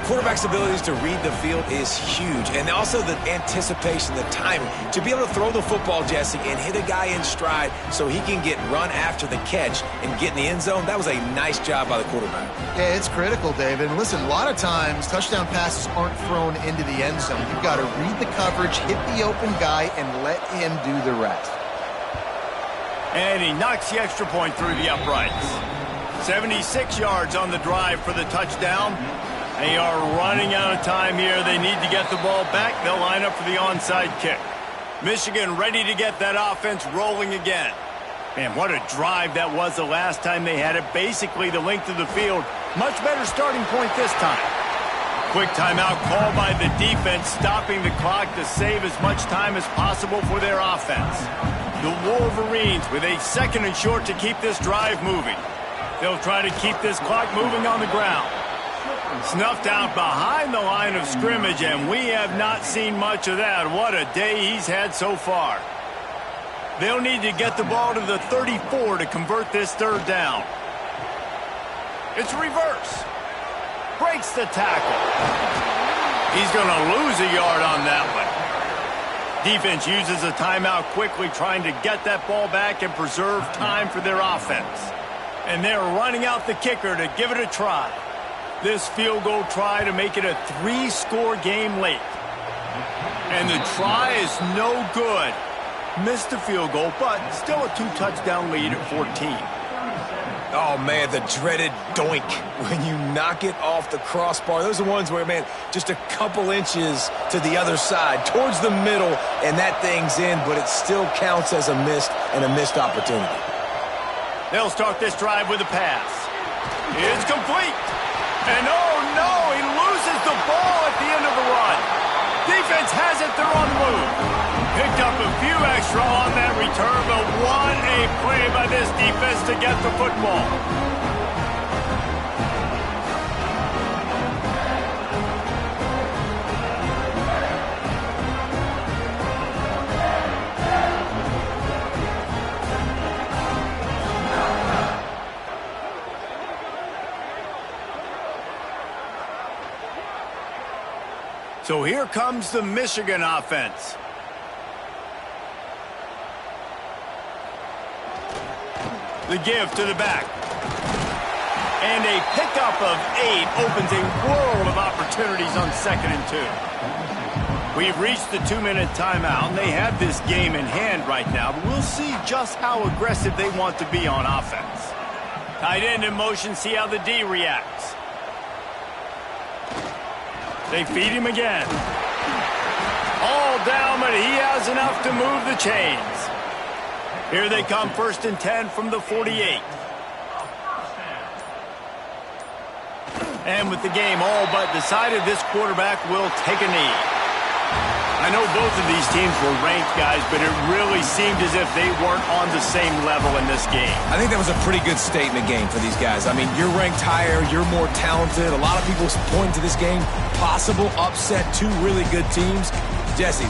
Quarterback's abilities to read the field is huge, and also the anticipation, the timing. To be able to throw the football, Jesse, and hit a guy in stride so he can get run after the catch and get in the end zone, that was a nice job by the quarterback. Yeah, it's critical, David. And listen, a lot of times touchdown passes aren't thrown into the end zone. You've got to read the coverage, hit the open guy, and let him do the rest. And he knocks the extra point through the uprights. 76 yards on the drive for the touchdown. They are running out of time here. They need to get the ball back. They'll line up for the onside kick. Michigan ready to get that offense rolling again. Man, what a drive that was the last time they had it. Basically the length of the field. Much better starting point this time. Quick timeout called by the defense, stopping the clock to save as much time as possible for their offense. The Wolverines with a 2nd and short to keep this drive moving. They'll try to keep this clock moving on the ground. Snuffed out behind the line of scrimmage, and we have not seen much of that. What a day he's had so far. They'll need to get the ball to the 34 to convert this 3rd down. It's reverse. Breaks the tackle. He's going to lose a yard on that one. Defense uses a timeout quickly, trying to get that ball back and preserve time for their offense. And they're running out the kicker to give it a try. This field goal try to make it a 3-score game late. And the try is no good. Missed the field goal, but still a 2-touchdown lead at 14. Oh, man, the dreaded doink when you knock it off the crossbar. Those are ones where, man, just a couple inches to the other side, towards the middle, and that thing's in, but it still counts as a missed opportunity. They'll start this drive with a pass. It's complete. And oh no, he loses the ball at the end of the run. Defense has it, they're on the move. Picked up a few extra on that return, but what a play by this defense to get the football. So here comes the Michigan offense. The give to the back. And a pickup of 8 opens a world of opportunities on 2nd and 2. We've reached the 2-minute timeout, and they have this game in hand right now, but we'll see just how aggressive they want to be on offense. Tight end in motion, see how the D reacts. They feed him again. ball down, but he has enough to move the chains. Here they come, 1st and 10 from the 48. And with the game all but decided, this quarterback will take a knee. I know both of these teams were ranked, guys, but it really seemed as if they weren't on the same level in this game. I think that was a pretty good state in the game for these guys. I mean, you're ranked higher, you're more talented. A lot of people point to this game, possible upset, two really good teams. Jesse.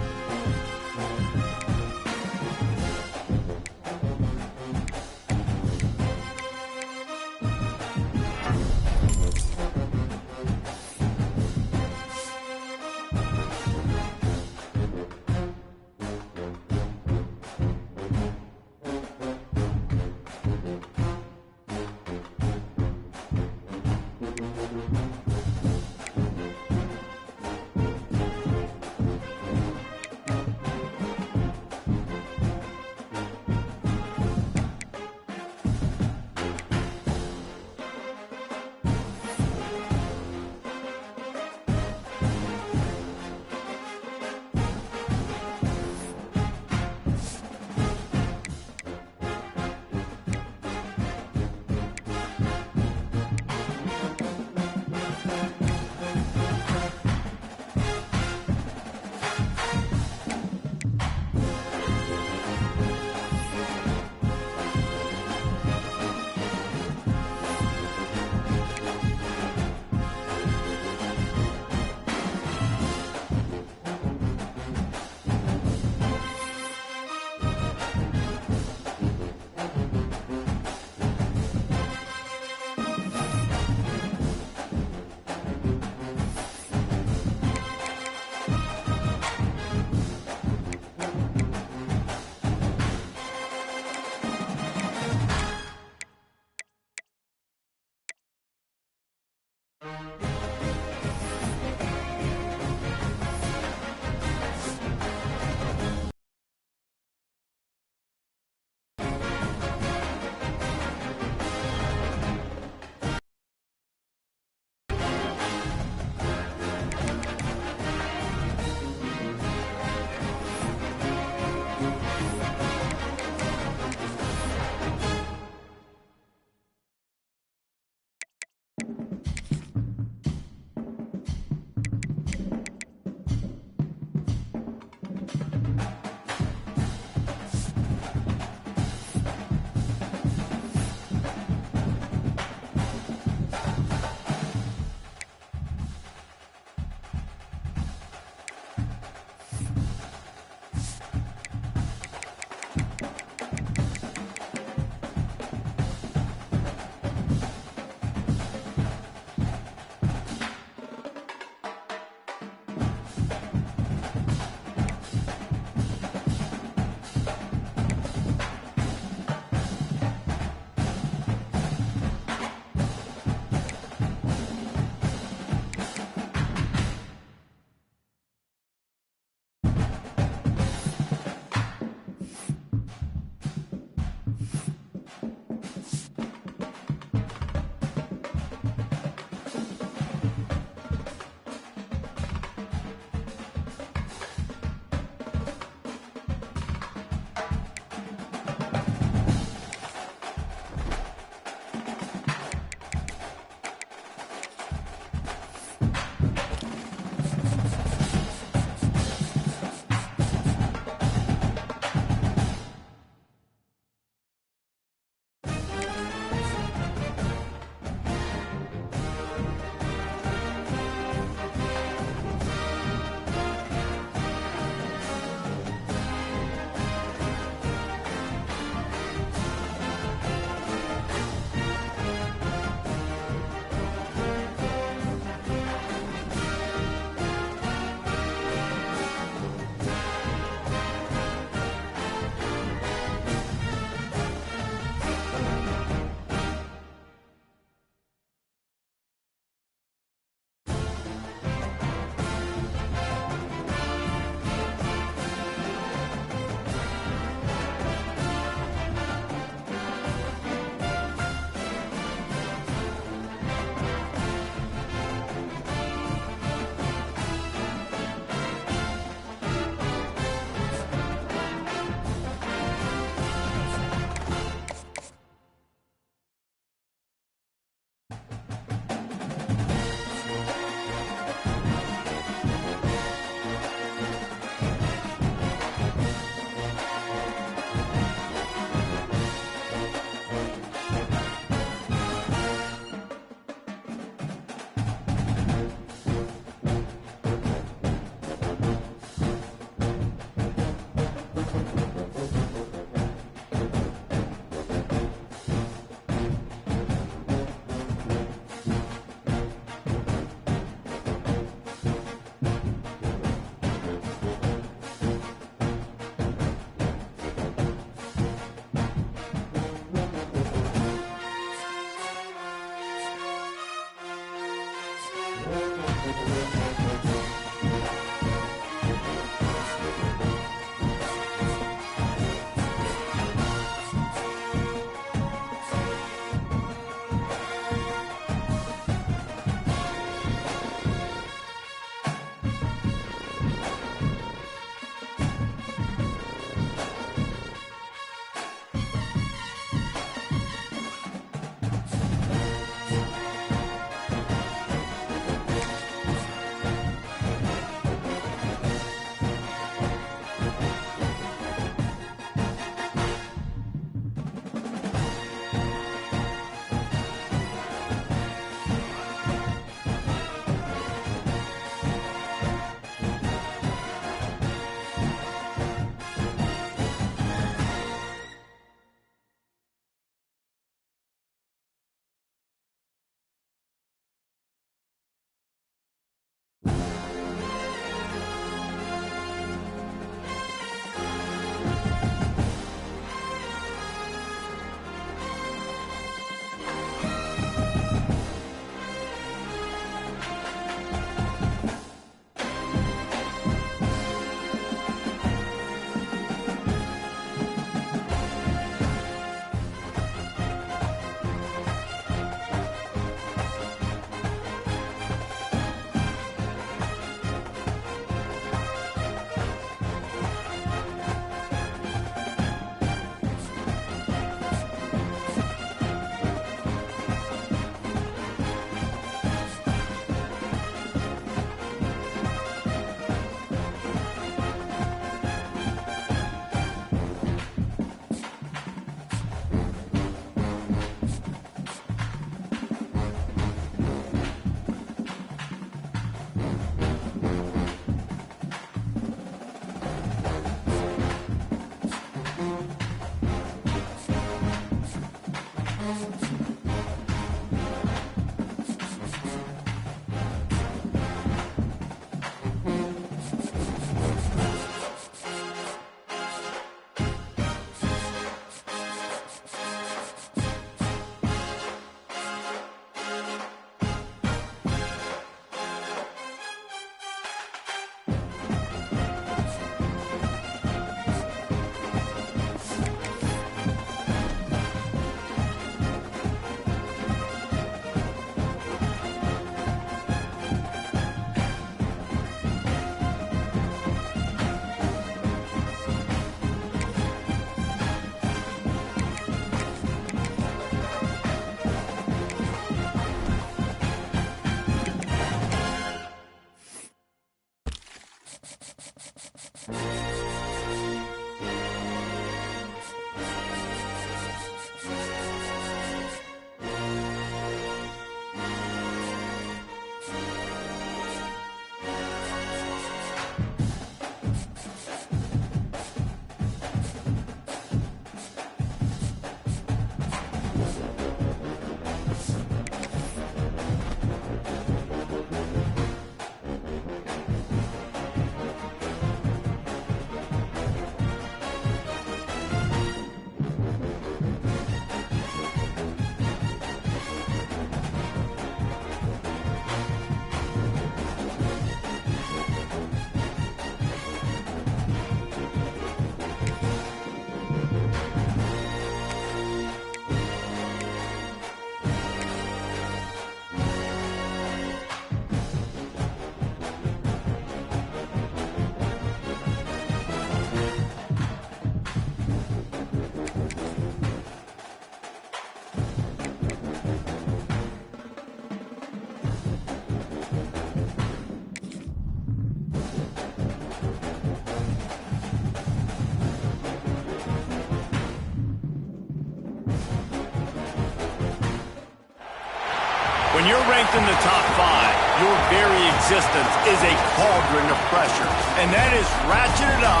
When you're ranked in the top 5, your very existence is a cauldron of pressure. And that is ratcheted up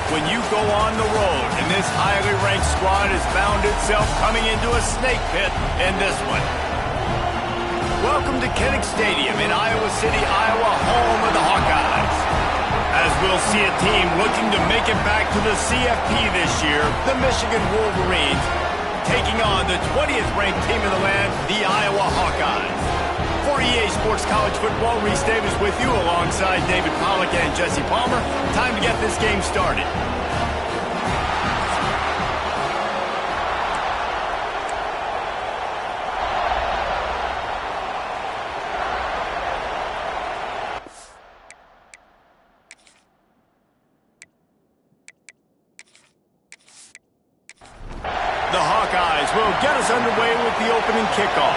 when you go on the road. And this highly ranked squad has found itself coming into a snake pit in this one. Welcome to Kinnick Stadium in Iowa City, Iowa, home of the Hawkeyes. As we'll see a team looking to make it back to the CFP this year, the Michigan Wolverines, taking on the 20th ranked team in the land, the Iowa Hawkeyes. For EA Sports College Football, Reese Davis with you alongside David Pollack and Jesse Palmer. Time to get this game started. The Hawkeyes will get us underway with the opening kickoff.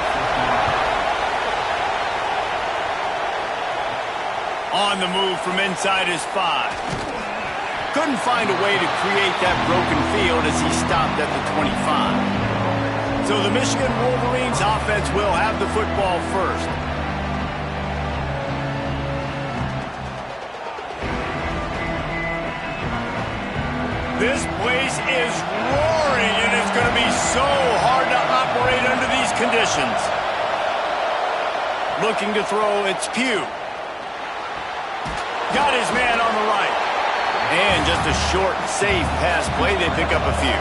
On the move from inside his 5. Couldn't find a way to create that broken field as he stopped at the 25. So the Michigan Wolverines offense will have the football first. This place is roaring, and it's going to be so hard to operate under these conditions. Looking to throw, it's Pugh. Got his man on the right. And just a short, safe pass play, they pick up a few.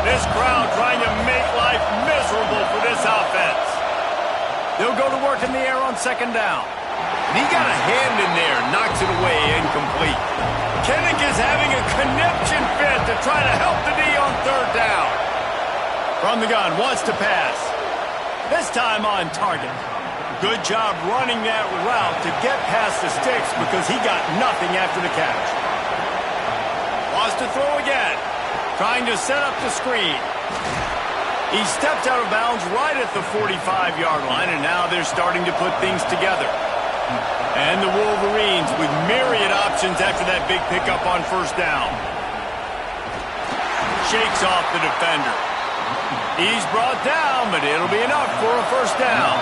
This crowd trying to make life miserable for this offense. They'll go to work in the air on second down. And he got a hand in there, knocks it away, incomplete. Kinnick is having a conniption fit to try to help the D on third down. From the gun, wants to pass. This time on target. Good job running that route to get past the sticks because he got nothing after the catch. Wants to throw again. Trying to set up the screen. He stepped out of bounds right at the 45-yard line, and now they're starting to put things together. And the Wolverines with myriad options after that big pickup on first down. Shakes off the defender. He's brought down, but it'll be enough for a first down.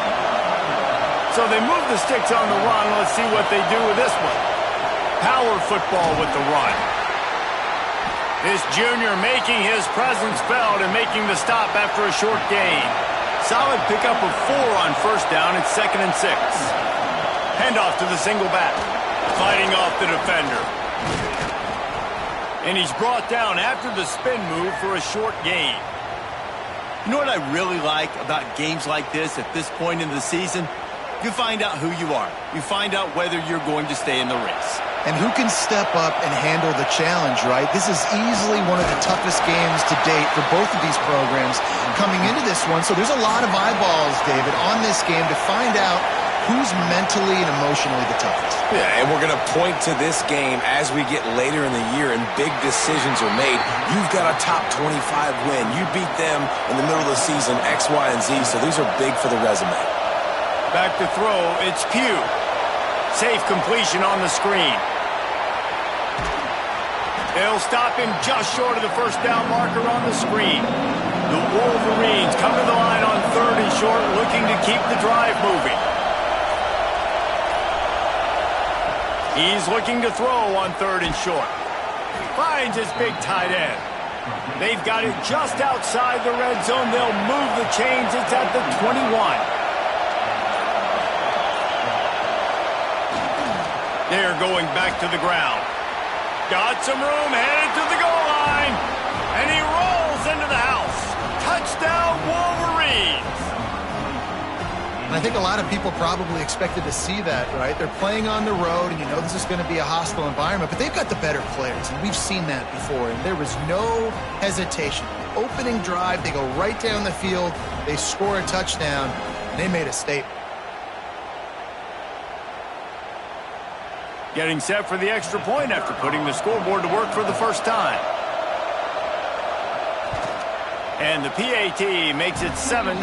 So they move the sticks on the run. Let's see what they do with this one. Power football with the run. This junior making his presence felt and making the stop after a short gain. Solid pickup of 4 on first down. It's 2nd and 6. Handoff to the single back. Fighting off the defender. And he's brought down after the spin move for a short gain. You know what I really like about games like this at this point in the season? You find out who you are. You find out whether you're going to stay in the race. And who can step up and handle the challenge, right? This is easily one of the toughest games to date for both of these programs coming into this one. So there's a lot of eyeballs, David, on this game to find out who's mentally and emotionally the toughest. Yeah, and we're going to point to this game as we get later in the year and big decisions are made. You've got a top 25 win. You beat them in the middle of the season, X, Y, and Z, so these are big for the resume. Back to throw, it's Pugh. Safe completion on the screen. They'll stop him just short of the first down marker on the screen. The Wolverines come to the line on 3rd and short, looking to keep the drive moving. He's looking to throw on 3rd and short. Finds his big tight end. They've got it just outside the red zone. They'll move the chains. It's at the 21. They're going back to the ground. Got some room, headed to the goal line. And he rolls into the house. Touchdown, Wolverines. I think a lot of people probably expected to see that, right? They're playing on the road, and you know this is going to be a hostile environment, but they've got the better players, and we've seen that before, and there was no hesitation. Opening drive, they go right down the field, they score a touchdown, and they made a statement. Getting set for the extra point after putting the scoreboard to work for the first time. And the PAT makes it 7-0.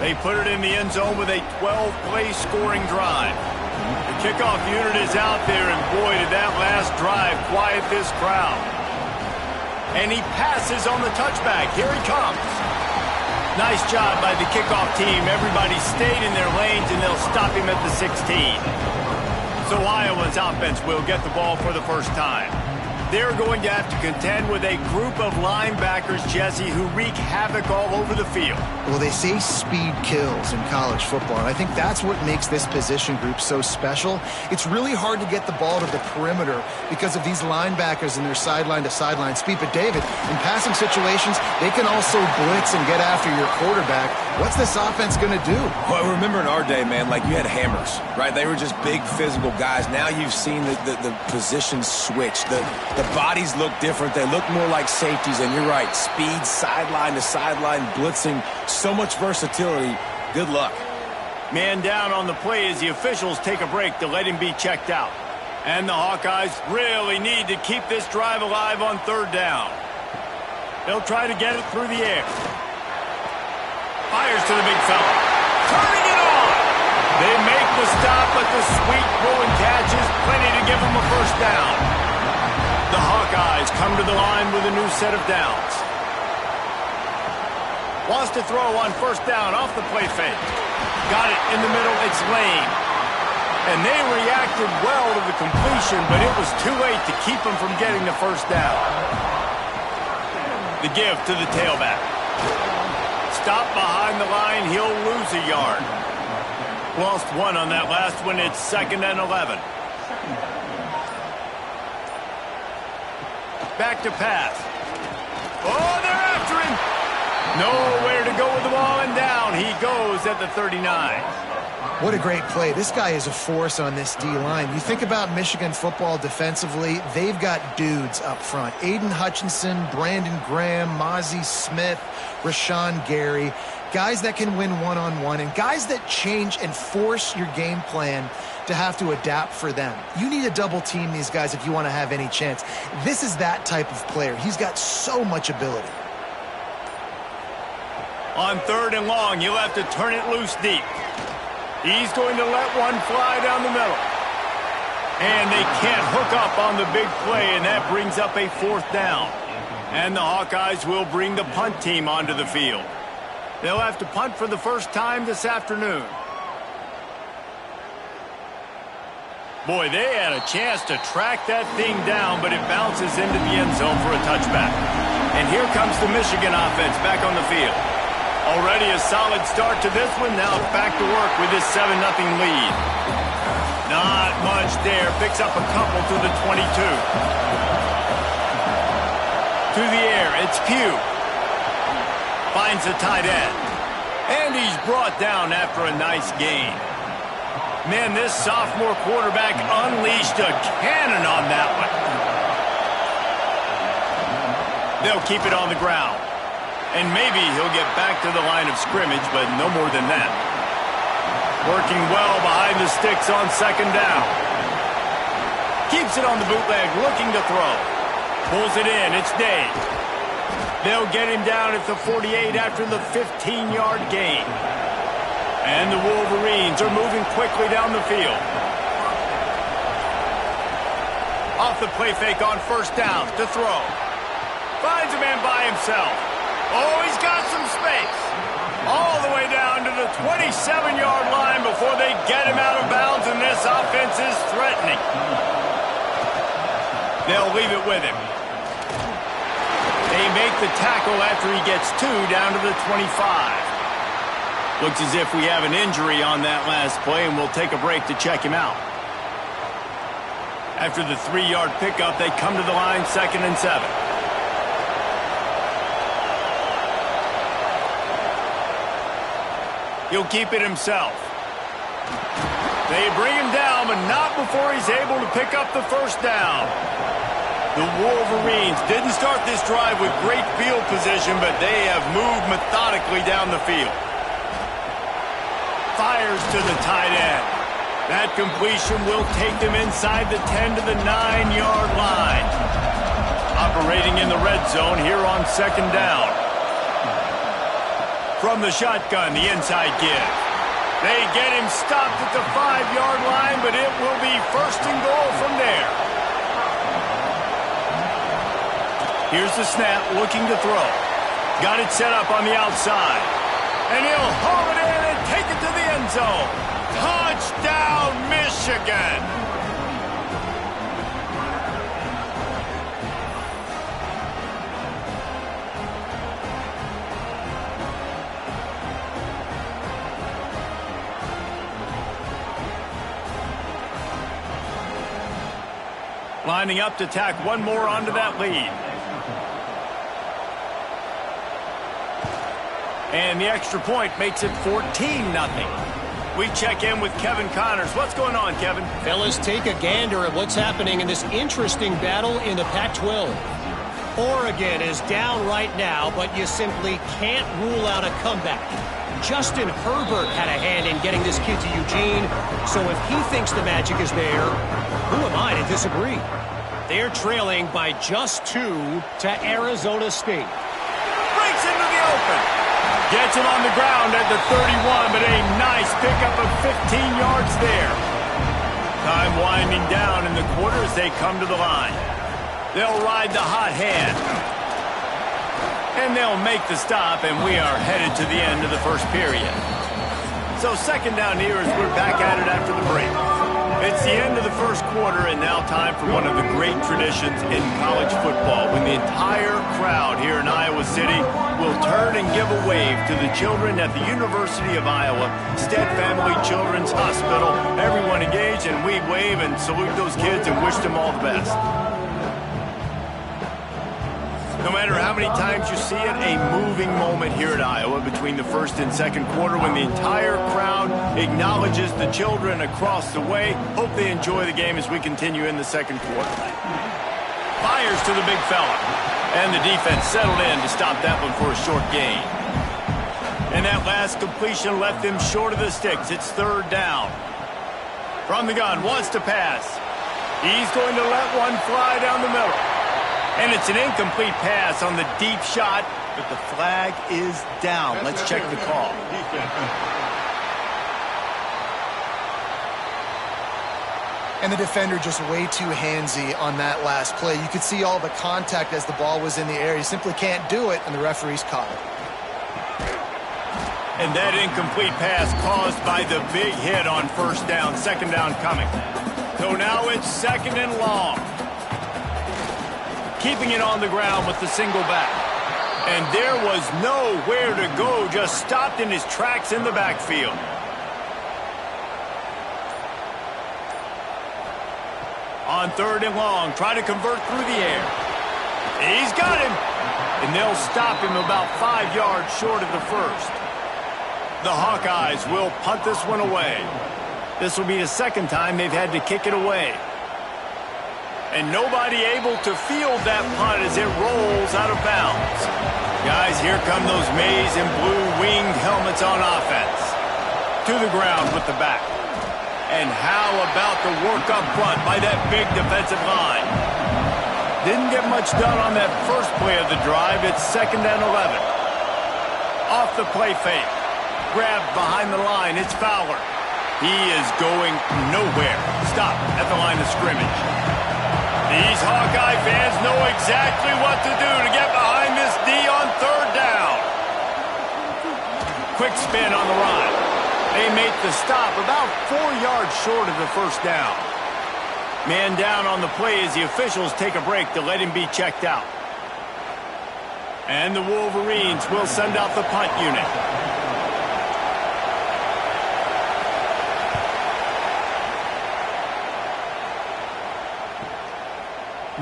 They put it in the end zone with a 12-play scoring drive. The kickoff unit is out there, and boy, did that last drive quiet this crowd. And he passes on the touchback. Here he comes. Nice job by the kickoff team. Everybody stayed in their lanes, and they'll stop him at the 16. So Iowa's offense will get the ball for the first time. They're going to have to contend with a group of linebackers, Jesse, who wreak havoc all over the field. Well, they say speed kills in college football, and I think that's what makes this position group so special. It's really hard to get the ball to the perimeter because of these linebackers and their sideline-to-sideline speed. But, David, in passing situations, they can also blitz and get after your quarterback. What's this offense going to do? Well, remember in our day, man, like you had hammers, right? They were just big physical guys. Now you've seen the positions switch. The bodies look different. They look more like safeties, and you're right. Speed, sideline to sideline, blitzing, so much versatility. Good luck. Man down on the play as the officials take a break to let him be checked out. And the Hawkeyes really need to keep this drive alive on third down. They'll try to get it through the air. Fires to the big fella. Turning it on! They make the stop, but the sweet throw-and catch is plenty to give them a first down. The Hawkeyes come to the line with a new set of downs. Wants to throw on first down off the play fake. Got it in the middle. It's Lane. And they reacted well to the completion, but it was too late to keep them from getting the first down. The give to the tailback. Stop behind the line. He'll lose a yard. Lost one on that last one. It's 2nd and 11. Back to pass. Oh, they're after him. Nowhere to go with the ball, and down he goes at the 39. What a great play. This guy is a force on this D-line. You think about Michigan football defensively, they've got dudes up front. Aiden Hutchinson, Brandon Graham, Mozzie Smith, Rashawn Gary. Guys that can win one-on-one and guys that change and force your game plan to have to adapt for them. You need to double team these guys if you want to have any chance. This is that type of player. He's got so much ability. On 3rd and long, he'll have to turn it loose deep. He's going to let one fly down the middle. And they can't hook up on the big play, and that brings up a 4th down. And the Hawkeyes will bring the punt team onto the field. They'll have to punt for the first time this afternoon. Boy, they had a chance to track that thing down, but it bounces into the end zone for a touchback. And here comes the Michigan offense back on the field. Already a solid start to this one. Now back to work with this 7-0 lead. Not much there. Picks up a couple to the 22. To the air. It's Pugh. Finds the tight end. And he's brought down after a nice gain. Man, this sophomore quarterback unleashed a cannon on that one. They'll keep it on the ground. And maybe he'll get back to the line of scrimmage, but no more than that. Working well behind the sticks on 2nd down. Keeps it on the bootleg, looking to throw. Pulls it in, it's Dave. They'll get him down at the 48 after the 15-yard gain. And the Wolverines are moving quickly down the field. Off the play fake on 1st down to throw. Finds a man by himself. Oh, he's got some space. All the way down to the 27-yard line before they get him out of bounds, and this offense is threatening. They'll leave it with him. They make the tackle after he gets 2 down to the 25. Looks as if we have an injury on that last play, and we'll take a break to check him out. After the 3-yard pickup, they come to the line 2nd and 7. He'll keep it himself. They bring him down, but not before he's able to pick up the first down. The Wolverines didn't start this drive with great field position, but they have moved methodically down the field. Fires to the tight end. That completion will take them inside the 10 to the 9-yard line. Operating in the red zone here on 2nd down. From the shotgun, the inside give. They get him stopped at the 5-yard line, but it will be 1st and goal from there. Here's the snap, looking to throw. Got it set up on the outside. And he'll haul it in and take it to the end zone. Touchdown, Michigan! Lining up to tack one more onto that lead. And the extra point makes it 14-0. We check in with Kevin Connors. What's going on, Kevin? Fellas, take a gander at what's happening in this interesting battle in the Pac-12. Oregon is down right now, but you simply can't rule out a comeback. Justin Herbert had a hand in getting this kid to Eugene, so if he thinks the magic is there, who am I to disagree? They're trailing by just 2 to Arizona State. Breaks into the open. Gets it on the ground at the 31, but a nice pickup of 15 yards there. Time winding down in the quarter as they come to the line. They'll ride the hot hand. And they'll make the stop, and we are headed to the end of the first period. So second down here as we're back at it after the break. It's the end of the first quarter, and now time for one of the great traditions in college football, when the entire crowd here in Iowa City will turn and give a wave to the children at the University of Iowa, Stead Family Children's Hospital. Everyone engaged, and we wave and salute those kids and wish them all the best. No matter how many times you see it, a moving moment here at Iowa between the first and second quarter when the entire crowd acknowledges the children across the way. Hope they enjoy the game as we continue in the second quarter. Fires to the big fella. And the defense settled in to stop that one for a short gain. And that last completion left them short of the sticks. It's third down. From the gun, wants to pass. He's going to let one fly down the middle. And it's an incomplete pass on the deep shot, but the flag is down. Let's check the call. And the defender just way too handsy on that last play. You could see all the contact as the ball was in the air. He simply can't do it, and the referees caught it. And that incomplete pass caused by the big hit on first down. Second down coming. So now it's second and long. Keeping it on the ground with the single back. And there was nowhere to go, just stopped in his tracks in the backfield. On third and long, try to convert through the air. He's got him. And they'll stop him about 5 yards short of the first. The Hawkeyes will punt this one away. This will be the second time they've had to kick it away. And nobody able to field that punt as it rolls out of bounds. Guys, here come those maize and blue winged helmets on offense. To the ground with the back. And how about the work up front by that big defensive line? Didn't get much done on that first play of the drive. It's second and 11. Off the play fake. Grabbed behind the line. It's Fowler. He is going nowhere. Stop at the line of scrimmage. These Hawkeye fans know exactly what to do to get behind this D on third down. Quick spin on the run. They make the stop about 4 yards short of the first down. Man down on the play as the officials take a break to let him be checked out. And the Wolverines will send out the punt unit.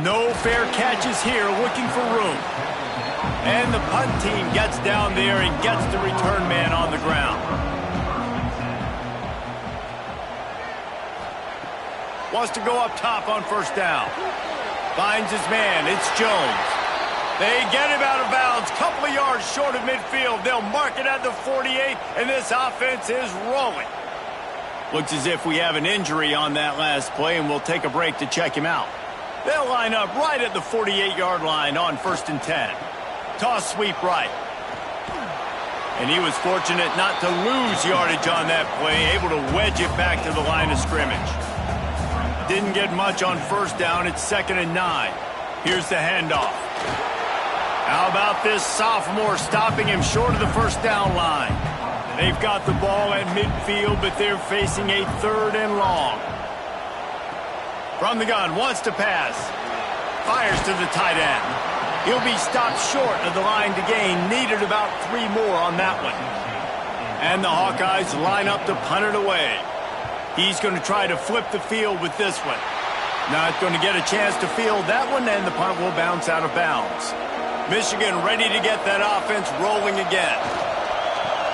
No fair catches here, looking for room. And the punt team gets down there and gets the return man on the ground. Wants to go up top on first down. Finds his man, it's Jones. They get him out of bounds, couple of yards short of midfield. They'll mark it at the 48, and this offense is rolling. Looks as if we have an injury on that last play, and we'll take a break to check him out. They'll line up right at the 48-yard line on first and 10. Toss sweep right. And he was fortunate not to lose yardage on that play, able to wedge it back to the line of scrimmage. Didn't get much on first down. It's second and 9. Here's the handoff. How about this sophomore stopping him short of the first down line? They've got the ball at midfield, but they're facing a 3rd and long. From the gun, wants to pass. Fires to the tight end. He'll be stopped short of the line to gain. Needed about 3 more on that one. And the Hawkeyes line up to punt it away. He's going to try to flip the field with this one. Not going to get a chance to field that one, and the punt will bounce out of bounds. Michigan ready to get that offense rolling again.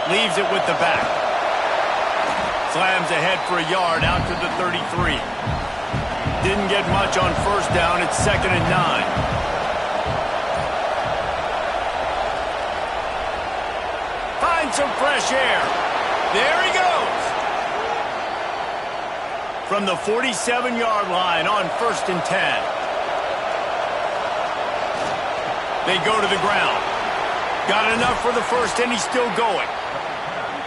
Leaves it with the back. Slams ahead for a yard out to the 33. Didn't get much on 1st down. It's 2nd and 9. Some fresh air. There he goes. From the 47-yard line on 1st and 10. They go to the ground. Got enough for the first, and he's still going.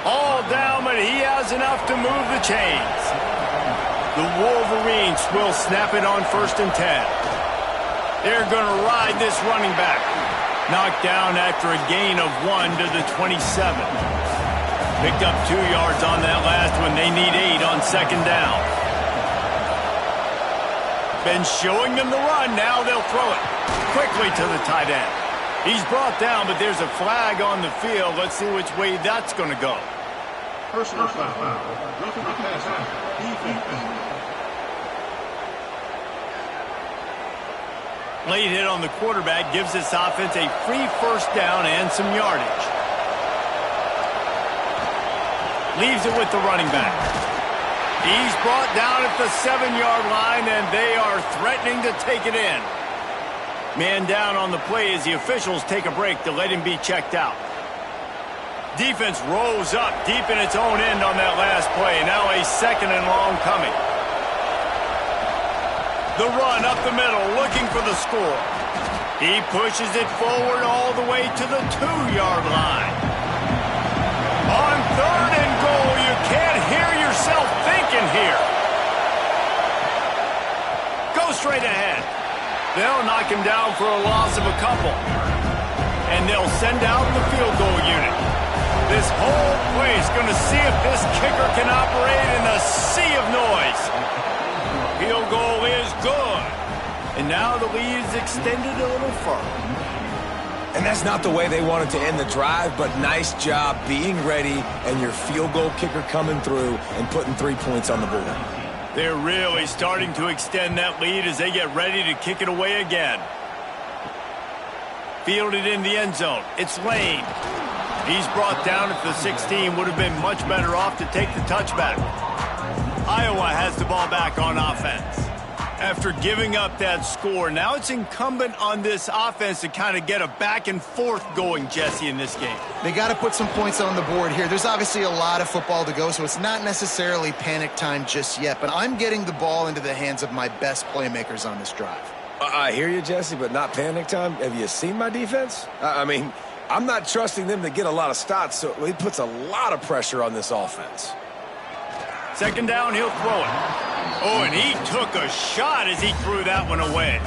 All down, but he has enough to move the chains. The Wolverines will snap it on 1st and 10. They're going to ride this running back. Knocked down after a gain of 1 to the 27. Picked up 2 yards on that last one. They need 8 on 2nd down. Been showing them the run. Now they'll throw it quickly to the tight end. He's brought down, but there's a flag on the field. Let's see which way that's going to go. Personal foul. Roughing the passer. Defense. Late hit on the quarterback gives this offense a free 1st down and some yardage. Leaves it with the running back. He's brought down at the 7-yard line, and they are threatening to take it in. Man down on the play as the officials take a break to let him be checked out. Defense rolls up deep in its own end on that last play. Now a 2nd and long coming. The run up the middle, looking for the score. He pushes it forward all the way to the 2-yard line. On 3rd and goal, you can't hear yourself thinking here. Go straight ahead. They'll knock him down for a loss of a couple. And they'll send out the field goal unit. This whole place going to see if this kicker can operate in a sea of noise. Field goal is good. And now the lead is extended a little further. And that's not the way they wanted to end the drive, but nice job being ready and your field goal kicker coming through and putting 3 points on the board. They're really starting to extend that lead as they get ready to kick it away again. Fielded in the end zone. It's Lane. He's brought down at the 16. Would have been much better off to take the touchback. Iowa has the ball back on offense. After giving up that score, now it's incumbent on this offense to kind of get a back and forth going, Jesse, in this game. They got to put some points on the board here. There's obviously a lot of football to go, so it's not necessarily panic time just yet, but I'm getting the ball into the hands of my best playmakers on this drive. I hear you, Jesse, but not panic time. Have you seen my defense? I mean, I'm not trusting them to get a lot of stops, so it puts a lot of pressure on this offense. 2nd down, he'll throw it. Oh, and he took a shot as he threw that one away.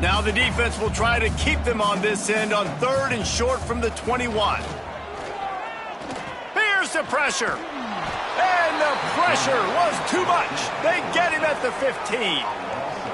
Now the defense will try to keep them on this end on 3rd and short from the 21. Here's the pressure. And the pressure was too much. They get him at the 15.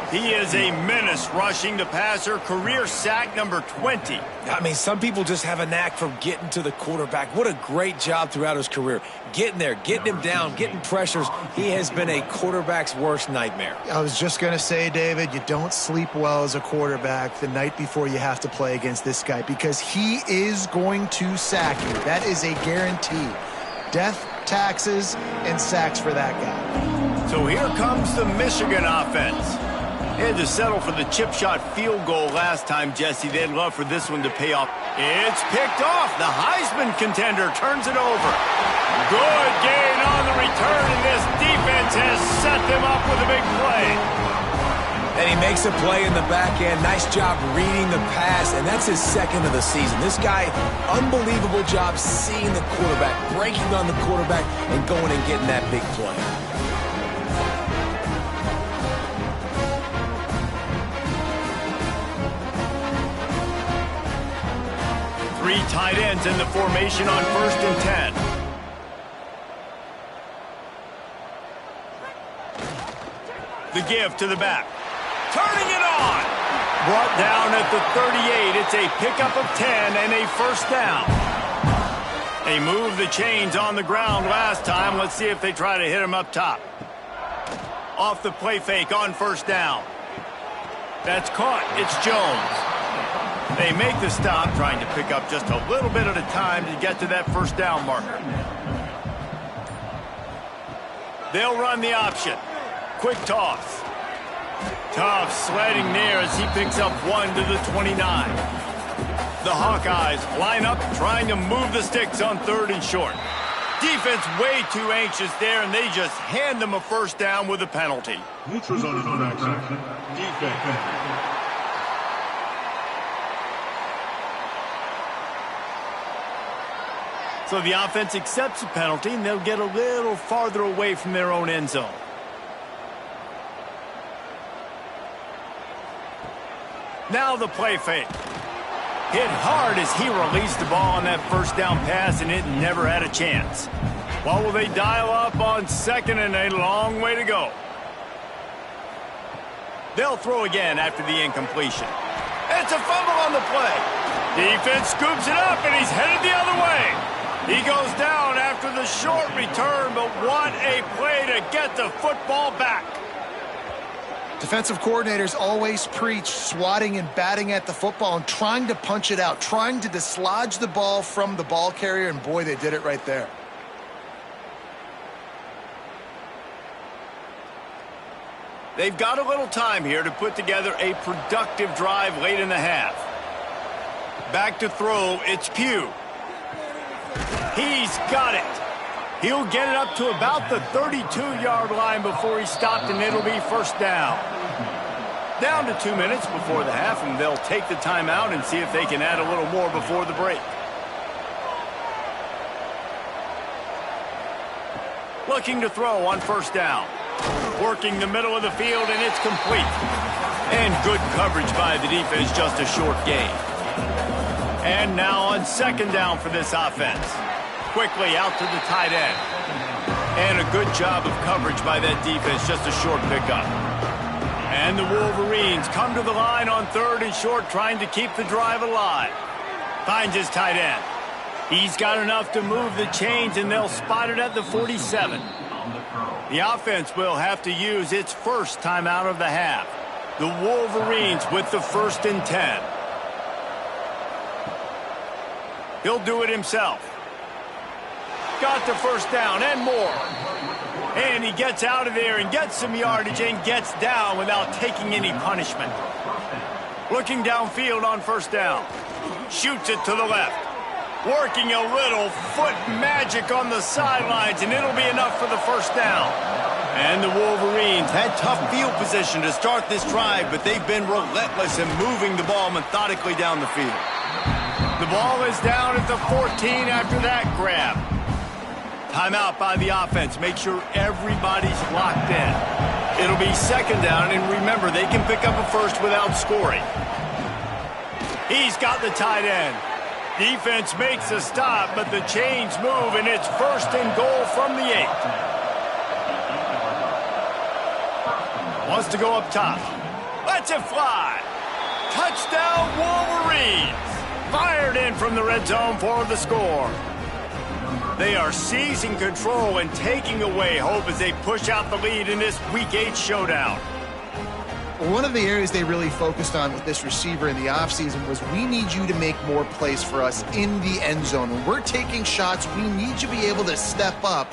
He is a menace rushing the passer, career sack number 20. I mean, some people just have a knack for getting to the quarterback. What a great job throughout his career. Getting there, getting him down, getting pressures. He has been a quarterback's worst nightmare. I was just going to say, David, you don't sleep well as a quarterback the night before you have to play against this guy because he is going to sack you. That is a guarantee. Death, taxes, and sacks for that guy. So here comes the Michigan offense. They had to settle for the chip shot field goal last time, Jesse. They'd love for this one to pay off. It's picked off. The Heisman contender turns it over. Good gain on the return, and this defense has set them up with a big play. And he makes a play in the back end. Nice job reading the pass, and that's his 2nd of the season. This guy, unbelievable job seeing the quarterback, breaking on the quarterback, and going and getting that big play. Three tight ends in the formation on 1st and 10. The give to the back. Turning it on. Brought down at the 38. It's a pickup of 10 and a first down. They moved the chains on the ground last time. Let's see if they try to hit him up top. Off the play fake on first down. That's caught. It's Jones. They make the stop, trying to pick up just a little bit at a time to get to that first down marker. They'll run the option. Quick toss. Tough sledding near as he picks up 1 to the 29. The Hawkeyes line up trying to move the sticks on 3rd and short. Defense way too anxious there, and they just hand them a first down with a penalty. Neutral zone infraction. Defense. So the offense accepts the penalty, and they'll get a little farther away from their own end zone. Now the play fake. Hit hard as he released the ball on that first down pass, and it never had a chance. What will they dial up on second, and a long way to go? They'll throw again after the incompletion. It's a fumble on the play. Defense scoops it up, and he's headed the other way. He goes down after the short return, but what a play to get the football back. Defensive coordinators always preach swatting and batting at the football and trying to punch it out, trying to dislodge the ball from the ball carrier, and boy, they did it right there. They've got a little time here to put together a productive drive late in the half. Back to throw, it's Pugh. He's got it. He'll get it up to about the 32-yard line before he's stopped, and it'll be first down. Down to 2 minutes before the half, and they'll take the timeout and see if they can add a little more before the break. Looking to throw on first down. Working the middle of the field, and it's complete. And good coverage by the defense, just a short gain. And now on second down for this offense. Quickly out to the tight end. And a good job of coverage by that defense, just a short pickup. And the Wolverines come to the line on 3rd and short, trying to keep the drive alive. Finds his tight end. He's got enough to move the chains, and they'll spot it at the 47. The offense will have to use its first timeout of the half. The Wolverines with the 1st and 10. He'll do it himself. Got the first down and more. And he gets out of there and gets some yardage and gets down without taking any punishment. Looking downfield on first down. Shoots it to the left. Working a little foot magic on the sidelines, and it'll be enough for the first down. And the Wolverines had tough field position to start this drive, but they've been relentless in moving the ball methodically down the field. The ball is down at the 14 after that grab. Timeout by the offense. Make sure everybody's locked in. It'll be second down, and remember, they can pick up a first without scoring. He's got the tight end. Defense makes a stop, but the chains move, and it's 1st and goal from the 8. Wants to go up top. Lets it fly. Touchdown, Wolverines. Fired in from the red zone for the score. They are seizing control and taking away hope as they push out the lead in this Week 8 showdown. One of the areas they really focused on with this receiver in the offseason was, we need you to make more plays for us in the end zone. When we're taking shots, we need you to be able to step up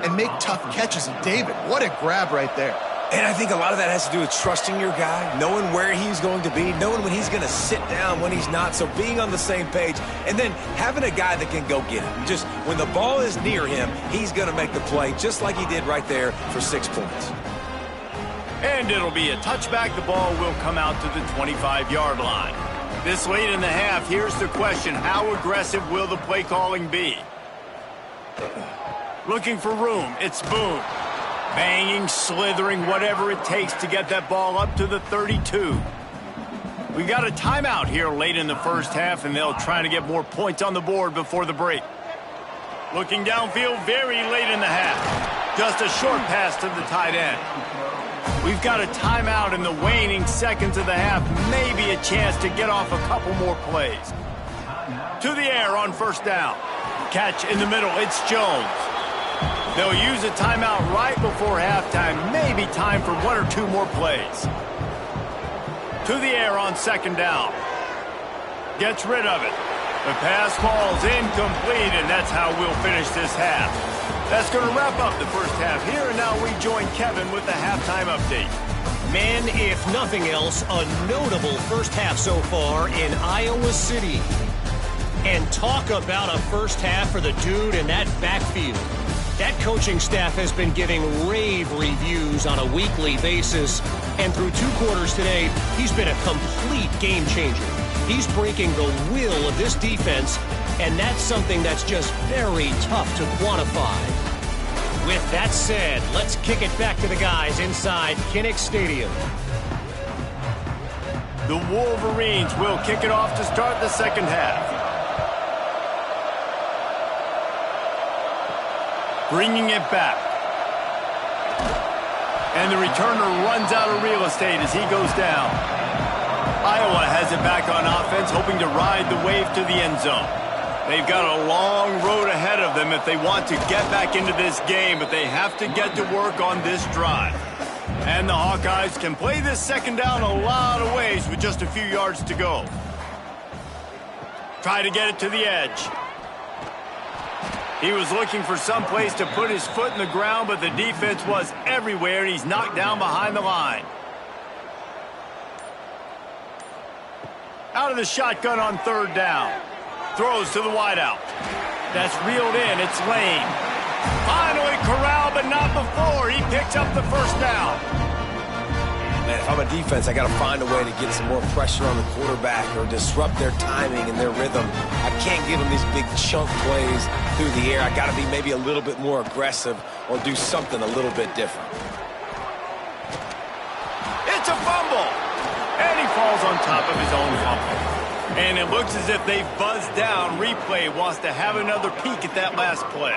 and make tough catches. And David, what a grab right there. And I think a lot of that has to do with trusting your guy, knowing where he's going to be, knowing when he's going to sit down, when he's not, so being on the same page, and then having a guy that can go get it. Just when the ball is near him, he's going to make the play, just like he did right there for 6 points. And it'll be a touchback. The ball will come out to the 25-yard line. This late in the half, here's the question: how aggressive will the play calling be? Looking for room, it's Boone. Banging, slithering, whatever it takes to get that ball up to the 32. We got a timeout here late in the first half, and they'll try to get more points on the board before the break. Looking downfield very late in the half. Just a short pass to the tight end. We've got a timeout in the waning seconds of the half. Maybe a chance to get off a couple more plays. To the air on first down. Catch in the middle. It's Jones. They'll use a timeout right before halftime. Maybe time for one or two more plays. To the air on second down. Gets rid of it. The pass falls incomplete, and that's how we'll finish this half. That's going to wrap up the first half here, and now we join Kevin with the halftime update. Man, if nothing else, a notable first half so far in Iowa City. And talk about a first half for the dude in that backfield. That coaching staff has been giving rave reviews on a weekly basis. And through 2 quarters today, he's been a complete game changer. He's breaking the will of this defense, and that's something that's just very tough to quantify. With that said, let's kick it back to the guys inside Kinnick Stadium. The Wolverines will kick it off to start the second half. Bringing it back. And the returner runs out of real estate as he goes down. Iowa has it back on offense, hoping to ride the wave to the end zone. They've got a long road ahead of them if they want to get back into this game, but they have to get to work on this drive. And the Hawkeyes can play this second down a lot of ways with just a few yards to go. Try to get it to the edge. He was looking for some place to put his foot in the ground, but the defense was everywhere, and he's knocked down behind the line. Out of the shotgun on third down. Throws to the wideout. That's reeled in. It's Lane. Finally corralled, but not before. He picks up the first down. Man, if I'm a defense, I got to find a way to get some more pressure on the quarterback or disrupt their timing and their rhythm. I can't give them these big chunk plays through the air. I got to be maybe a little bit more aggressive or do something a little bit different. It's a fumble. And he falls on top of his own fumble. And it looks as if they've buzzed down. Replay wants to have another peek at that last play.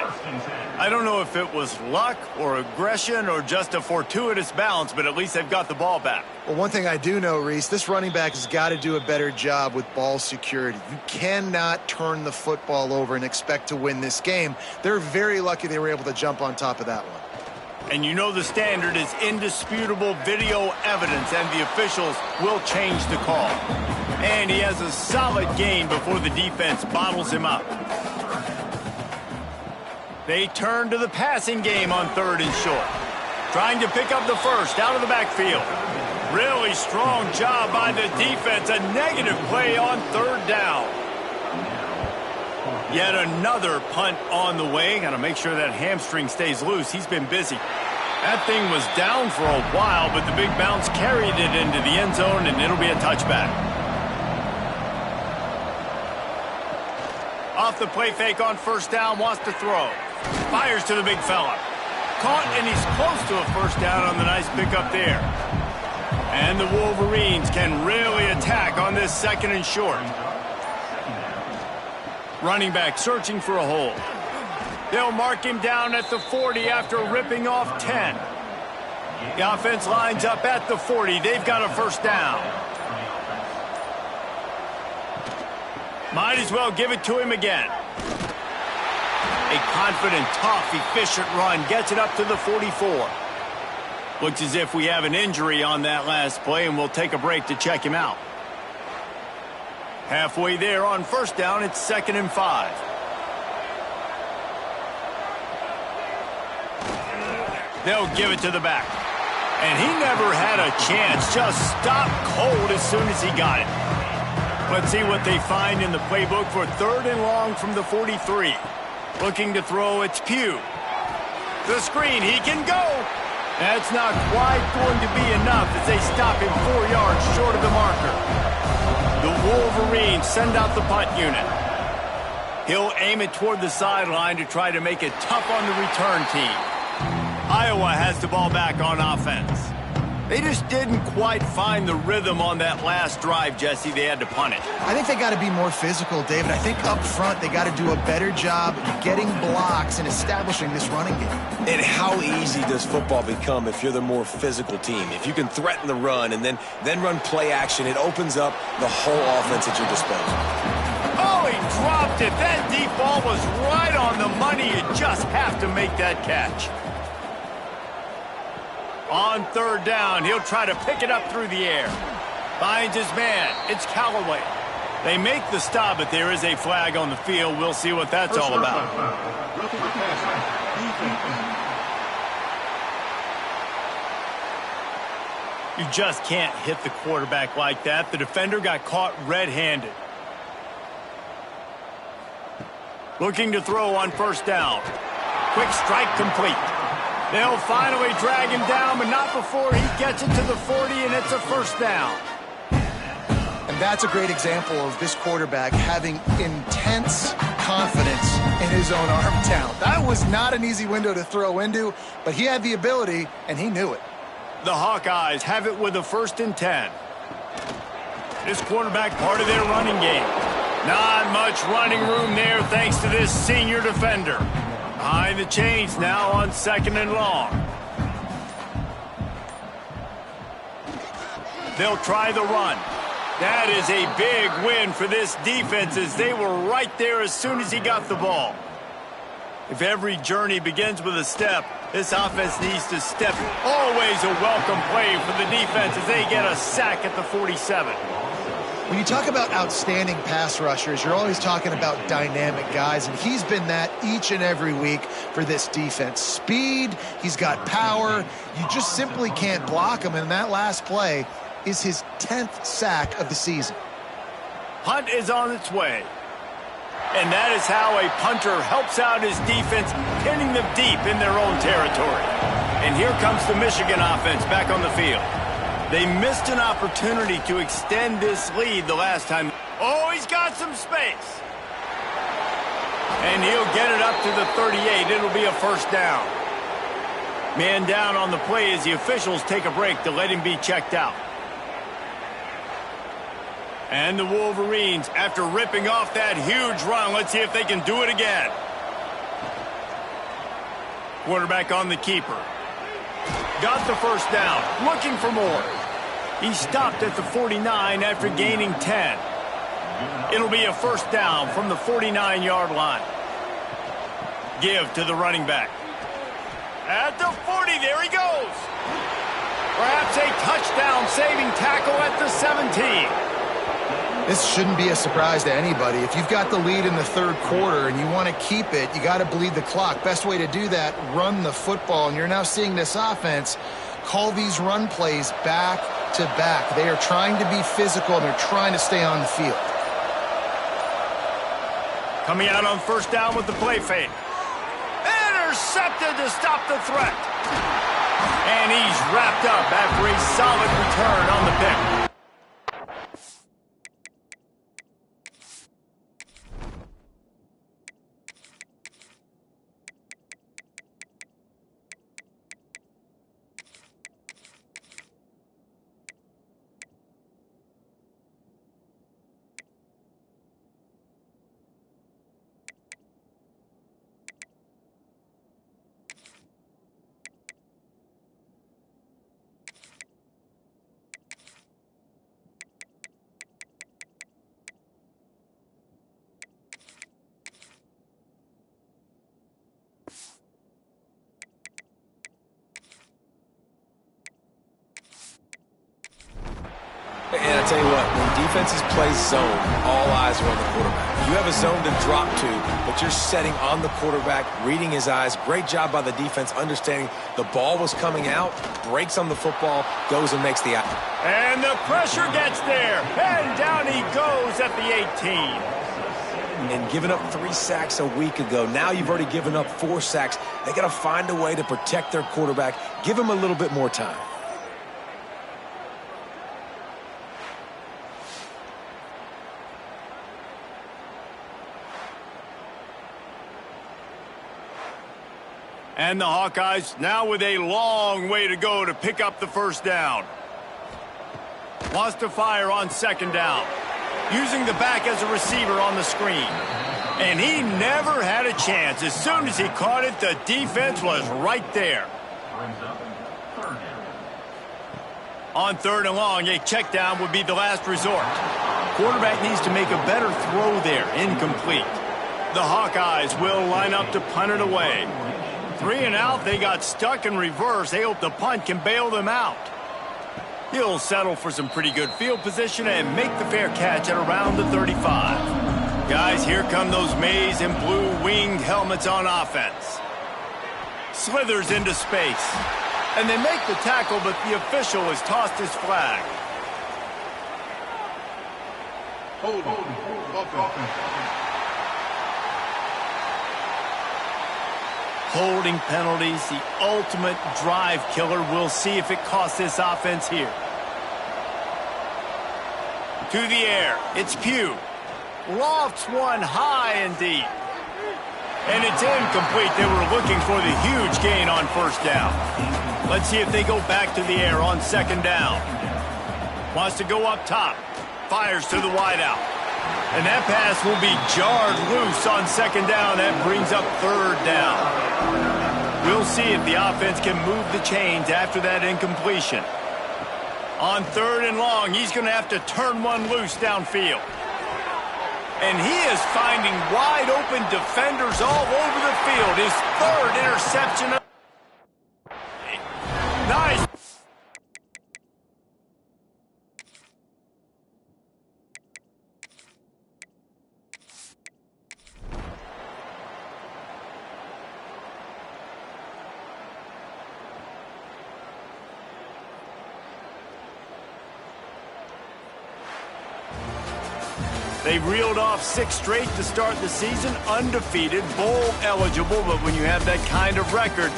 I don't know if it was luck or aggression or just a fortuitous bounce, but at least they've got the ball back. Well, one thing I do know, Reese, this running back has got to do a better job with ball security. You cannot turn the football over and expect to win this game. They're very lucky they were able to jump on top of that one. And you know the standard is indisputable video evidence, and the officials will change the call. And he has a solid gain before the defense bottles him up. They turn to the passing game on third and short. Trying to pick up the first out of the backfield. Really strong job by the defense. A negative play on third down. Yet another punt on the way. Got to make sure that hamstring stays loose. He's been busy. That thing was down for a while, but the big bounce carried it into the end zone, and it'll be a touchback. Off the play fake on first down, wants to throw. Fires to the big fella. Caught, and he's close to a first down on the nice pickup there. And the Wolverines can really attack on this second and short. Running back searching for a hole. They'll mark him down at the 40 after ripping off 10. The offense lines up at the 40. They've got a first down. Might as well give it to him again. A confident, tough, efficient run gets it up to the 44. Looks as if we have an injury on that last play, and we'll take a break to check him out. Halfway there on first down, it's 2nd and 5. They'll give it to the back. And he never had a chance. Just stopped cold as soon as he got it. Let's see what they find in the playbook for third and long from the 43. Looking to throw, it's Pugh. The screen, he can go. That's not quite going to be enough as they stop him 4 yards short of the marker. The Wolverines send out the punt unit. He'll aim it toward the sideline to try to make it tough on the return team. Iowa has the ball back on offense. They just didn't quite find the rhythm on that last drive, Jesse. They had to punt it. I think they got to be more physical, David. I think up front they got to do a better job getting blocks and establishing this running game. And how easy does football become if you're the more physical team? If you can threaten the run and then run play action, it opens up the whole offense at your disposal. Oh, he dropped it. That deep ball was right on the money. You just have to make that catch. On third down, he'll try to pick it up through the air. Finds his man. It's Callaway. They make the stop, but there is a flag on the field. We'll see what that's all about. You just can't hit the quarterback like that. The defender got caught red-handed. Looking to throw on first down. Quick strike complete. They'll finally drag him down, but not before he gets it to the 40, and it's a first down. And that's a great example of this quarterback having intense confidence in his own arm talent. That was not an easy window to throw into, but he had the ability, and he knew it. The Hawkeyes have it with a 1st and 10. This quarterback part of their running game. Not much running room there thanks to this senior defender. Behind the chains now on 2nd and long. They'll try the run. That is a big win for this defense as they were right there as soon as he got the ball. If every journey begins with a step, this offense needs to step. Always a welcome play for the defense as they get a sack at the 47. When you talk about outstanding pass rushers, you're always talking about dynamic guys, and he's been that each and every week for this defense. Speed, he's got power. You just simply can't block him, and that last play is his 10th sack of the season. Punt is on its way. And that is how a punter helps out his defense, pinning them deep in their own territory. And here comes the Michigan offense back on the field. They missed an opportunity to extend this lead the last time. Oh, he's got some space. And he'll get it up to the 38. It'll be a first down. Man down on the play as the officials take a break to let him be checked out. And the Wolverines, after ripping off that huge run, let's see if they can do it again. Quarterback on the keeper. Got the first down, looking for more. He stopped at the 49 after gaining 10. It'll be a first down from the 49-yard line. Give to the running back. At the 40, there he goes. Perhaps a touchdown-saving tackle at the 17. This shouldn't be a surprise to anybody. If you've got the lead in the third quarter and you want to keep it, you got to bleed the clock. Best way to do that, run the football. And you're now seeing this offense call these run plays back to back. They are trying to be physical, and they're trying to stay on the field. Coming out on first down with the play fake. Intercepted to stop the threat. And he's wrapped up after a solid return on the pick. And I tell you what, when defenses play zone, all eyes are on the quarterback. You have a zone to drop to, but you're setting on the quarterback, reading his eyes. Great job by the defense, understanding the ball was coming out, breaks on the football, goes and makes the out. And the pressure gets there, and down he goes at the 18. And giving up 3 sacks a week ago, now you've already given up 4 sacks. They got to find a way to protect their quarterback, give him a little bit more time. And the Hawkeyes now with a long way to go to pick up the first down. Wants to fire on second down. Using the back as a receiver on the screen. And he never had a chance. As soon as he caught it, the defense was right there. On third and long, a check down would be the last resort. Quarterback needs to make a better throw there. Incomplete. The Hawkeyes will line up to punt it away. 3 and out, they got stuck in reverse. They hope the punt can bail them out. He'll settle for some pretty good field position and make the fair catch at around the 35. Guys, here come those maize and blue winged helmets on offense. Slithers into space. And they make the tackle, but the official has tossed his flag. Holding penalties, the ultimate drive killer. We'll see if it costs this offense here. To the air, it's Pugh. Lofts one high and deep. And it's incomplete. They were looking for the huge gain on first down. Let's see if they go back to the air on second down. Wants to go up top. Fires to the wideout. And that pass will be jarred loose on second down. That brings up third down. We'll see if the offense can move the chains after that incompletion. On third and long, he's going to have to turn one loose downfield. And he is finding wide open defenders all over the field. His third interception. Nice. They reeled off 6 straight to start the season, undefeated, bowl eligible, but when you have that kind of record,